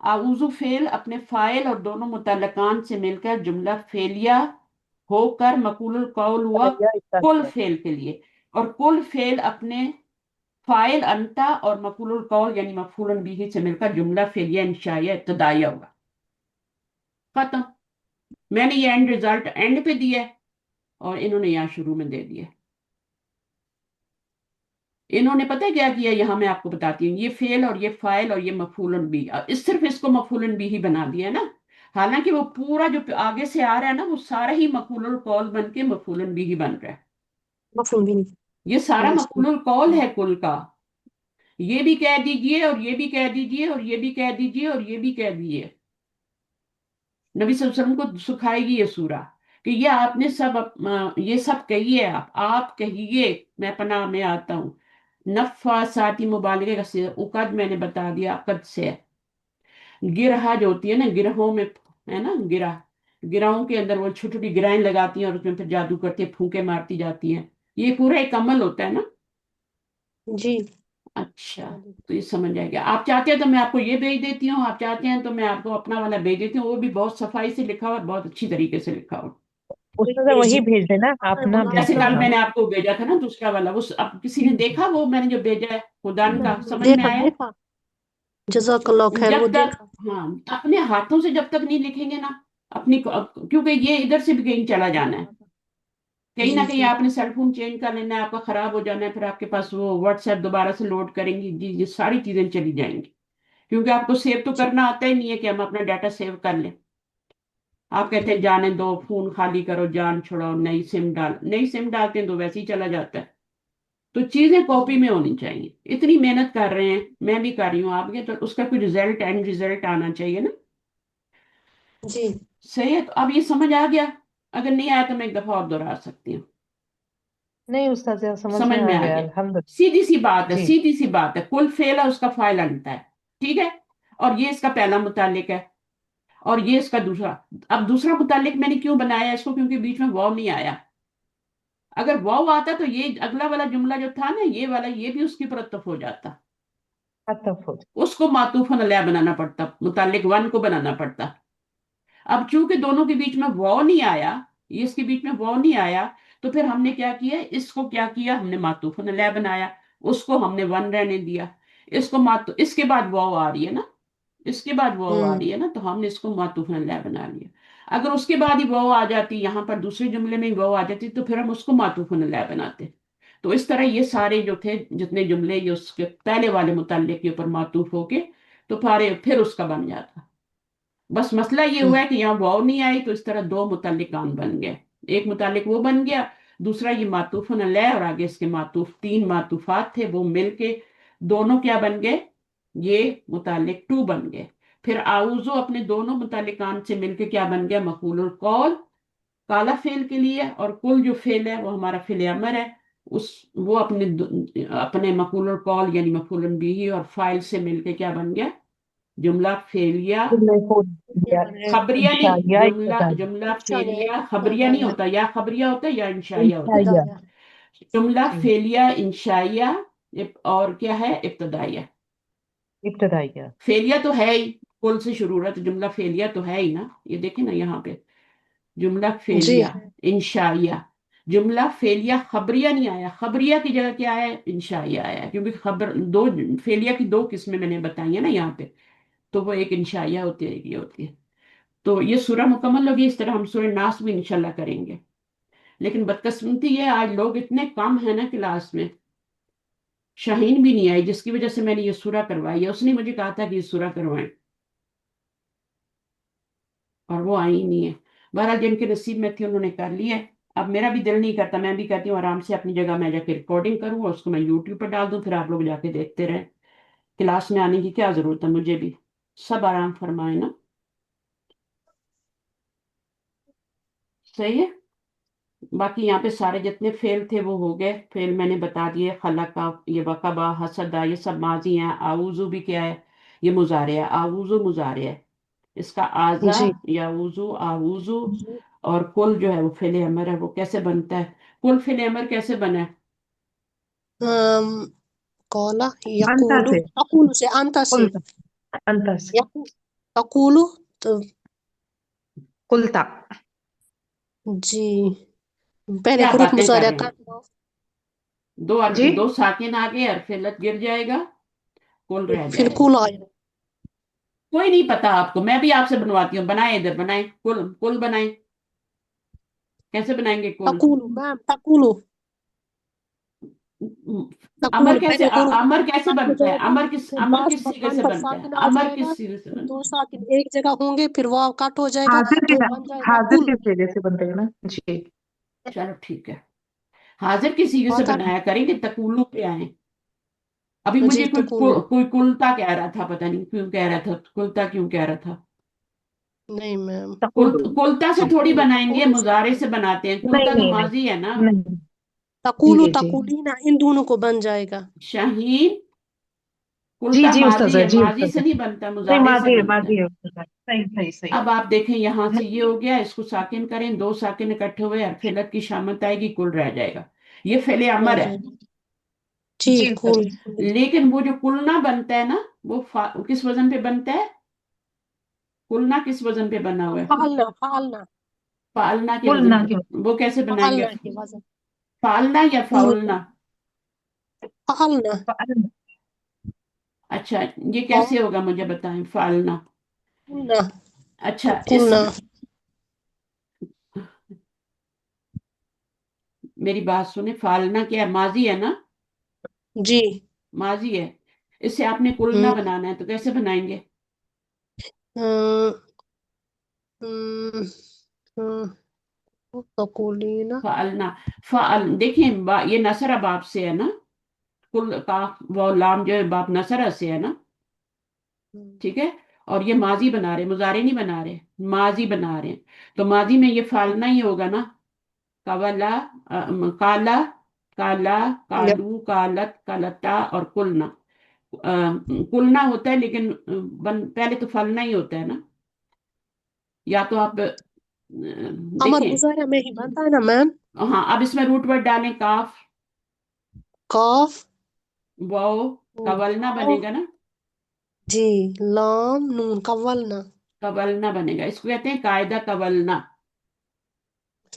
आऊजु फेल अपने फाइल और दोनों मुतल्लकान से मिलकर जुमला फेलिया होकर मकबूल कौल हुआ कुल फेल के लिए, और कुल फेल अपने फाइल अंता और मफूलुल कौल यानी मफूलन बिही से मिलकर जुमला फेलिया इंशाइया इब्तदाइया होगा। खत्म। मैंने ये एंड रिजल्ट एंड पे दिया है, और इन्होंने यहाँ शुरू में दे दिया। इन्होंने पता है क्या किया, यहाँ मैं आपको बताती हूँ, ये फेल और ये फाइल और ये मफूलन भी, सिर्फ इसको मफूलन भी ही बना दिया ना, हालांकि वो पूरा जो आगे से आ रहा है ना, वो सारा ही मफूलुल कौल बन के मफूलन भी ही बन रहा है। मफहूम भी नहीं। ये सारा जी मफूलुल कौल है कुल का। ये भी कह दीजिए, और ये भी कह दीजिए, और ये भी कह दीजिए, और ये भी कह दीजिए। नबी सल्लल्लाहु अलैहि वसल्लम को सिखाएगी ये सूरा कि ये आपने सब ये सब कहिए, आप कहिए मैं पनाह में आता हूँ। नफा साती मुबालगे का से उकद मैंने बता दिया, अकद से है। गिरहा जो होती है ना, गिरहों में है ना, गिराहों के अंदर वो छोटी छोटी गिराएं लगाती हैं, और उसमें फिर जादू करती है, फूंके मारती जाती हैं। ये पूरा एक अमल होता है ना। जी। अच्छा, तो ये समझ जाएगा। आप चाहते हैं तो मैं आपको ये भेज देती हूँ, आप चाहते हैं तो मैं आपको अपना वाला भेज देती हूँ, वो भी बहुत सफाई से लिखा हुआ, बहुत अच्छी तरीके से लिखा हुआ। استاذہ وہی بھیج دینا آپ نہ जैसे بھیج कल دینا. मैंने आपको भेजा था ना दूसरा वाला, वो अब किसी ने देखा वो मैंने जो भेजा है खुदान का, समझ में देखा आया? देखा, जज़ाकल्लाह खैर, वो जब तक, देखा। हाँ, अपने हाथों से जब तक नहीं लिखेंगे ना, अपनी, क्योंकि ये इधर से भी कहीं चला जाना है, कहीं जी ना कहीं जी आपने सेल फोन चेंज कर लेना है, आपका खराब हो जाना है, फिर आपके पास वो व्हाट्सएप दोबारा से लोड करेंगी जी, ये सारी चीजें चली जाएंगी। क्योंकि आपको सेव तो जी करना आता ही नहीं है कि हम अपना डाटा सेव कर लें। आप कहते हैं जाने दो, फोन खाली करो, जान छुड़ाओ, नई सिम डालते हैं तो वैसे ही चला जाता है। तो चीजें कॉपी में होनी चाहिए। इतनी मेहनत कर रहे हैं, मैं भी कर रही हूँ, आपके, तो उसका कोई रिजल्ट, एंड रिजल्ट आना चाहिए ना। जी। सही है, तो अब ये समझ आ गया? अगर नहीं आया तो मैं एक दफा और दोहरा सकती हूँ। نہیں استاذہ سمجھ समझ میں में آ आ گیا गया? الحمدللہ. सीधी सी बात है, جی सीधी सी बात है, कुल फेल है उसका फाइल अंत है, ठीक है। और ये इसका पहला मुतालिक है, और ये इसका दूसरा। अब दूसरा मुतालिक मैंने क्यों बनाया इसको, क्योंकि बीच में वाव नहीं आया। अगर वाव आता तो ये अगला वाला जुमला जो था ना, ये वाला, ये भी उसकी ऊपर अतफ हो जाता, التفضل. उसको मातूफन अलैह बनाना पड़ता, मुतालिक वन को बनाना पड़ता। अब चूंकि दोनों के बीच में वाव नहीं आया, ये इसके बीच में वाव नहीं आया, तो फिर हमने क्या किया, इसको क्या किया, हमने मातूफन अलैह बनाया, उसको हमने वन रहने दिया। इसको मातू इसके बाद वाव आ रही है ना, इसके बाद वाव आ रही है ना, तो हमने इसको मातूफन अलैह बना लिया। अगर उसके बाद ही वाव आ जाती, यहाँ पर दूसरे जुमले में ही वाव आ जाती, तो फिर हम उसको मातूफन अलैह बनाते। तो इस तरह ये सारे जो थे जितने जुमले, ये उसके पहले वाले मुतल्लिक के ऊपर मातूफ होके, तो फिर उसका बन जाता। बस मसला ये हुआ है कि यहाँ वाव नहीं आई, तो इस तरह दो मुतल्लिकान बन गए। एक मुतालिक वो बन गया, दूसरा ये मातूफन अलैह, और आगे इसके मातूफ, तीन मातूफात थे, वो मिलके दोनों क्या बन गए, ये मुतालिक टू बन गए। फिर आउजो अपने दोनों मुतालिकान से मिलके क्या बन गया, मफूलुल कौल काला फेल के लिए, और कुल जो फेल है वो हमारा फेल अमर है, उस वो अपने मफूलुल कौल यानी मफूलन बिही और फाइल से मिलके क्या बन गया, जुमला फेलिया खबरिया नहीं, انشائیہ जुमला ابتدائی. जुमला अच्छा है, फेलिया खबरिया नहीं इब्तदाइया। होता, या खबरिया होता है या इंशाइया होता है। انشائیہ. इब्तदाइया। जुमला جی फेलिया इंशाइया, और क्या है, इब्तदाइया। ابتدائیہ. फेलिया तो है ही, कुल से शुरू हो रहा है, तो जुमला फेलिया तो है ही ना, ये देखें ना यहाँ पे, जुमला जी फेलिया इंशाइया। जुमला फेलिया खबरिया नहीं आया, खबरिया की जगह क्या है, इंशाइया आया है, क्योंकि खबर दो, फेलिया की दो किस्में मैंने बताई है ना यहाँ पे, तो वो एक इंशाइया होती है, एक ये होती है। तो ये सूरह मुकम्मल होगी, इस तरह हम सूरह नास भी इंशाल्लाह करेंगे। लेकिन बदकिस्मती है, आज लोग इतने कम है ना क्लास में। शाहीन भी नहीं आई, जिसकी वजह से मैंने ये सूरह करवाई है, उसने मुझे कहा था कि ये सूरह करवाएं, और वो आई ही नहीं है। बहरहाल जिनके नसीब में थी उन्होंने कर लिया है। अब मेरा भी दिल नहीं करता, मैं भी कहती हूँ आराम से अपनी जगह मैं जाके रिकॉर्डिंग करूँ और उसको मैं यूट्यूब पर डाल दूँ, फिर आप लोग जाके देखते रहें। क्लास में आने की क्या जरूरत है, मुझे भी सब आराम फरमाए ना। सही है। बाकी यहाँ पे सारे जितने फेल थे वो हो गए, फेल मैंने बता दिए, खलका, ये वकबा, हसदा, ये सब माजी हैं। आऊजू भी क्या है, ये मुजारे है, आऊजू मुजारे है। इसका आजा, जी। याऊजू, आऊजू। और कुल जो है वो फेले अमर है, वो कैसे बनता है, कुल फेले अमर कैसे बना है? अम, कौला, अंता यकूलू, से, तकूलू से, अंता से, कुलता, अंता से, यकू, तकूलू, तो कुलता। जी। पहले क्या हुरूफ बातें कर मुजारिया रहे हैं, का, जी, दो साकिन आगे हरफ गिर जाएगा, कुल रह फिर जाएगा। कुल आएगा। कोई नहीं पता आपको, मैं भी आपसे बनवाती हूँ, बनाए इधर, बनाए कुल, कुल बनाए। कैसे बनाएंगे कुल? तकूलू मैम, तकूलू, अमर तकूल कैसे, पहले हुरूफ अमर कैसे कट हो बनता है, जाएगा, फिर अमर लास्ट किस पर सीगे बन से पर बनता है, साकिन आ अमर जाएगा, किस सीगे से फिर बनता दो साकिन एक जगह होंगे, फिर वाव कट हो जाएगा, हाजिर के तो बन जाएगा हाजिर कुल। के वजह से बनते हैं ना जी। है? चलो ठीक है, हाजिर किस सीगे से बात आप, बनाया करेंगे, तकुल्लु पे आए। अभी मुझे जी तकूलू, कोई कुलता कह रहा था, पता नहीं क्यों कह रहा था, कुलता क्यों कह रहा था। नहीं मैम, तकुलु, कुलता से थोड़ी तकूलू, बनाएंगे, तकूलू से मुजारे से बनेगा। बनाते हैं, नहीं कुलता तो नहीं नहीं माजी है ना। नहीं, तकूलू, जी जी तकूलीना, इन दोनों को बन जाएगा। शाहीन, जी कुलता जी उस्ताद माजी सर, है, जी माजी उस्ताद से सर, नहीं बनता, नहीं मुजारे से बनता माजी है। है उस्ताद सर, सही सही सही। अब आप देखें यहां से ये नहीं, हो गया, इसको साकिन करें, दो साकिन इकट्ठे हुए, हरफ की शामत आएगी, कुल रह जाएगा। ये फेले रह अमर है। जाएगा। जी जी उस्ताद कुल, सर, लेकिन वो जो कुलना बनता है ना, वो किस वजन पे बनता है, कुलना किस वजन पे बना हुआ है, फालना, फालना, पालना के वजन कुलना पे। के, वो कैसे बनाएंगे, फालना की वजह, पालना या फाउलना? फालना, अच्छा, ये और कैसे होगा मुझे बताएं, फालना। कुलना, अच्छा, इस, कुलना, मेरी बात सुने, फालना क्या है, माजी है ना, जी। माजी है। इसे आपने कुलना हम्म, बनाना है, तो कैसे बनाएंगे? हम्म, हम्म, तकूलीना, फालना, फाल देखिए, ये नसर बाप से है ना, कुल का वो लाम जो है बाप नसर से है ना, ठीक है। और ये माजी बना रहे, मुजारे नहीं बना रहे, माजी बना रहे हैं। तो माजी में ये फालना ही होगा ना, कवला, काला, काला, या, कालू, कालत, कालता और कुलना। कुलना होता है, लेकिन पहले तो फलना ही होता है ना। या तो आप अमर देखें, मुजारा में ही बनता है ना मैम। हाँ, अब इसमें रूट वर्ड डालें, काफ, काफ, वाओ, कवलना वाव, बनेगा ना, जी, लाम, नून, कव्वलना, कवलना बनेगा, इसको कहते हैं कायदा कवलना,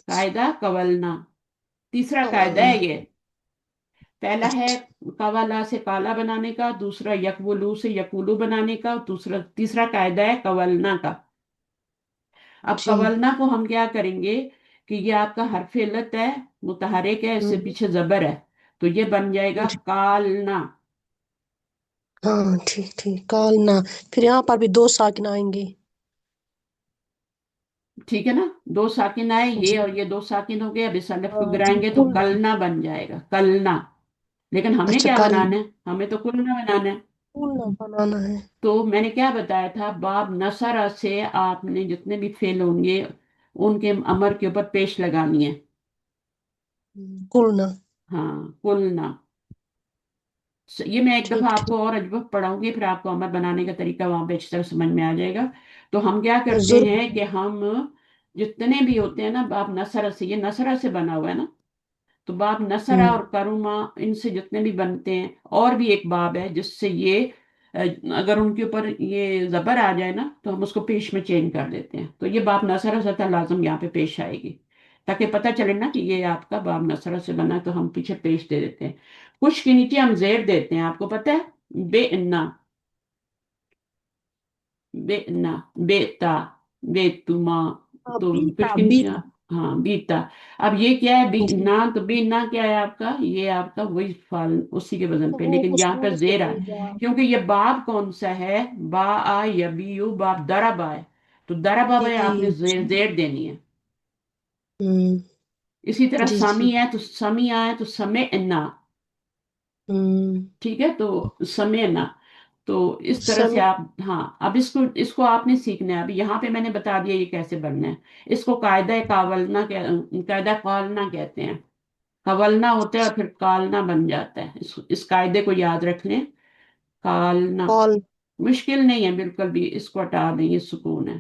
कायदा कवलना। तीसरा कायदा कव्वलना। है ये। पहला है अच्छा, कवाला से काला बनाने का, दूसरा यकवुलू से यकूलू बनाने का, तीसरा कायदा है कवलना का। अब जी। कवलना को हम क्या करेंगे, कि ये आपका हरफ इल्लत है, मुतहरिक है, इससे हम्म, पीछे जबर है, तो ये बन जाएगा जी। कालना। हाँ ठीक ठीक, कालना, फिर यहाँ पर भी दो साकिन आएंगे। ठीक है ना, दो साकिन आए, ये जी। और ये दो साकिन हो गए, अब इस अलिफ को हाँ जी, गिराएंगे तो कुलना। कलना बन जाएगा, कलना। लेकिन हमें अच्छा, क्या कल बनाना है, हमें तो कुलना बनाना है। कुलना बनाना है। तो मैंने क्या बताया था, बाब नसरा से आपने जितने भी फेल होंगे, उनके अमर के ऊपर पेश लगानी है। कुलना। हाँ, कुलना। ये मैं एक दफा ठीक आपको और अजब पढ़ाऊंगी, फिर आपको अमर बनाने का तरीका वहां पे अच्छी तरह समझ में आ जाएगा। तो हम क्या ठीक, करते जरूर। हैं कि हम जितने भी होते हैं ना बाब नसरा से, ये नसरा से बना हुआ है ना, तो बाब नसरा हम्म, और करुमा, इनसे जितने भी बनते हैं, और भी एक बाब है जिससे ये अ, अगर उनके ऊपर ये जबर आ जाए ना, तो हम उसको पेश में चेंज कर देते हैं, तो ये बाब नसरा सता लाजम यहाँ पे पेश आएगी, ताकि पता चले ना कि ये आपका बाब नसरा से बना है, तो हम पीछे पेश दे देते हैं। कुछ के नीचे हम जेर देते हैं, आपको पता है, बेना, बेना, बेता, बेतुमा, हाँ, तो कुछ बीता, के नीचे, बीता। हाँ बीता। अब ये क्या है, जी, बीना, तो बीना क्या है आपका, ये आपका वही फाल उसी के वजन पे, वो लेकिन उस यहाँ पे वो से जेर है, बनेगा। क्योंकि ये बाब कौन सा है, बा आ यबीयू, बाब दरबा है, तो दरबा जी है, आपने जेर जी। जेर देनी है। हम्म, इसी तरह जी समी जी। है, तो समी है, तो समय ना, हम्म, ठीक है, तो समय ना। تو اس طرح سے سم آپ، ہاں اب اس کو آپ نے سیکھنا ہے. ابھی یہاں پہ میں نے بتا دیا یہ کیسے بننا ہے. اس کو قاعدہ قالنا کہتے ہیں. قولنا ہوتا ہے اور پھر کالنا بن جاتا ہے. اس قاعدے کو یاد رکھ لیں. کالنا کال مشکل نہیں ہے بالکل بھی. اس کو ہٹا دیں، یہ سکون ہے.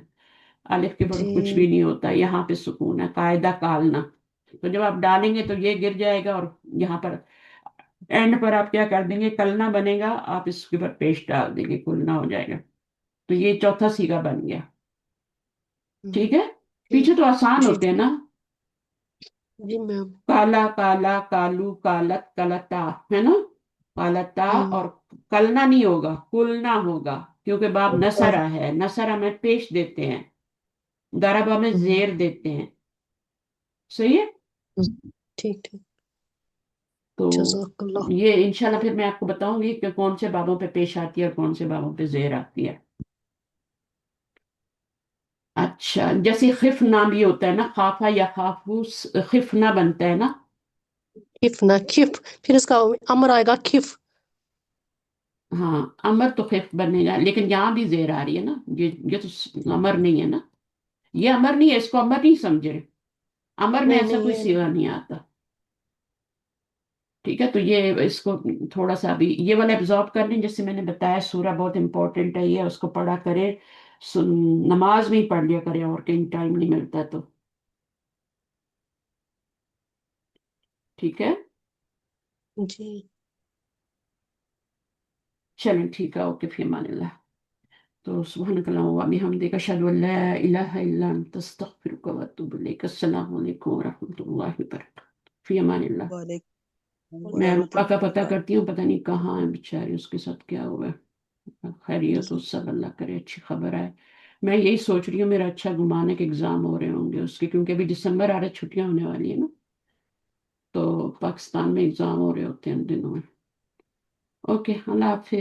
الف کے پر کچھ جی بھی نہیں ہوتا، یہاں پہ سکون ہے. قاعدہ کالنا. تو جب آپ ڈالیں گے تو یہ گر جائے گا، اور یہاں پر اینڈ پر آپ کیا کر دیں گے، کلنا بنے گا، آپ اس کے اوپر پیش ڈال دیں گے، کلنا ہو جائے گا. تو یہ چوتھا سیگا بن گیا. ٹھیک ہے. ٹھیک پیچھے تو آسان جی ہوتے ہیں نا. جی میم کالا کالا، کالو، کالت، کلتا، ہے نا. کالتا. ہوں اور کلنا نہیں ہوگا، کلنا ہوگا. کیونکہ باب نصرہ ہے، نصرہ میں پیش دیتے ہیں، ضربہ میں ہوں زیر دیتے ہیں. صحیح ہے. ٹھیک ٹھیک تو جزاک اللہ یہ انشاءاللہ پھر میں آپ کو بتاؤں گی کہ کون سے بابوں پہ پیش آتی ہے اور کون سے بابوں پہ زیر آتی ہے. اچھا، جیسے خفنا بھی ہوتا ہے نا، خافا یا خافو، خفنا بنتا ہے نا. کھف نہ کھف پھر اس کا امر آئے گا کھف ہاں، امر تو خف بنے گا، لیکن یہاں بھی زیر آ رہی ہے نا. یہ تو امر نہیں ہے نا. یہ امر نہیں ہے، اس کو امر نہیں سمجھے. امر میں نہیں ایسا نہیں کوئی یہ سیغہ نہیں آتا. ٹھیک ہے. تو یہ اس کو تھوڑا سا بھی یہ والا ایبزارب کر لیں. جیسے میں نے بتایا سورہ بہت امپورٹنٹ ہے یہ، اس کو پڑھا کرے. نماز میں ہی پڑھ لیا کرے، اور کہیں ٹائم نہیں ملتا تو. ٹھیک ہے. جی چلیں ٹھیک ہے. اوکے، فی امان اللہ. تو سبحانک اللہم و بحمدک، اشہد ان لا الہ الا انت، استغفرک و اتوب الیک. السلام علیکم و رحمۃ اللہ وبرکاتہ. فی امان اللہ. وعلیکم میں ورحمۃ روپا کا اللہ پتہ وبرکاتہ. کرتی ہوں، پتہ نہیں کہاں ہے بیچاری، اس کے ساتھ کیا ہوا ہے. خیریت ہو جزاک سب، اللہ کرے اچھی خبر آئے. میں یہی سوچ رہی ہوں، میرا اچھا گمان ہے کہ ایگزام ہو رہے ہوں گے اس کے، کیونکہ ابھی دسمبر آ رہا ہے، چھٹیاں ہونے والی ہیں نا. تو پاکستان میں ایگزام ہو رہے ہوتے ہیں ان دنوں میں. اوکے، اللہ حافظ.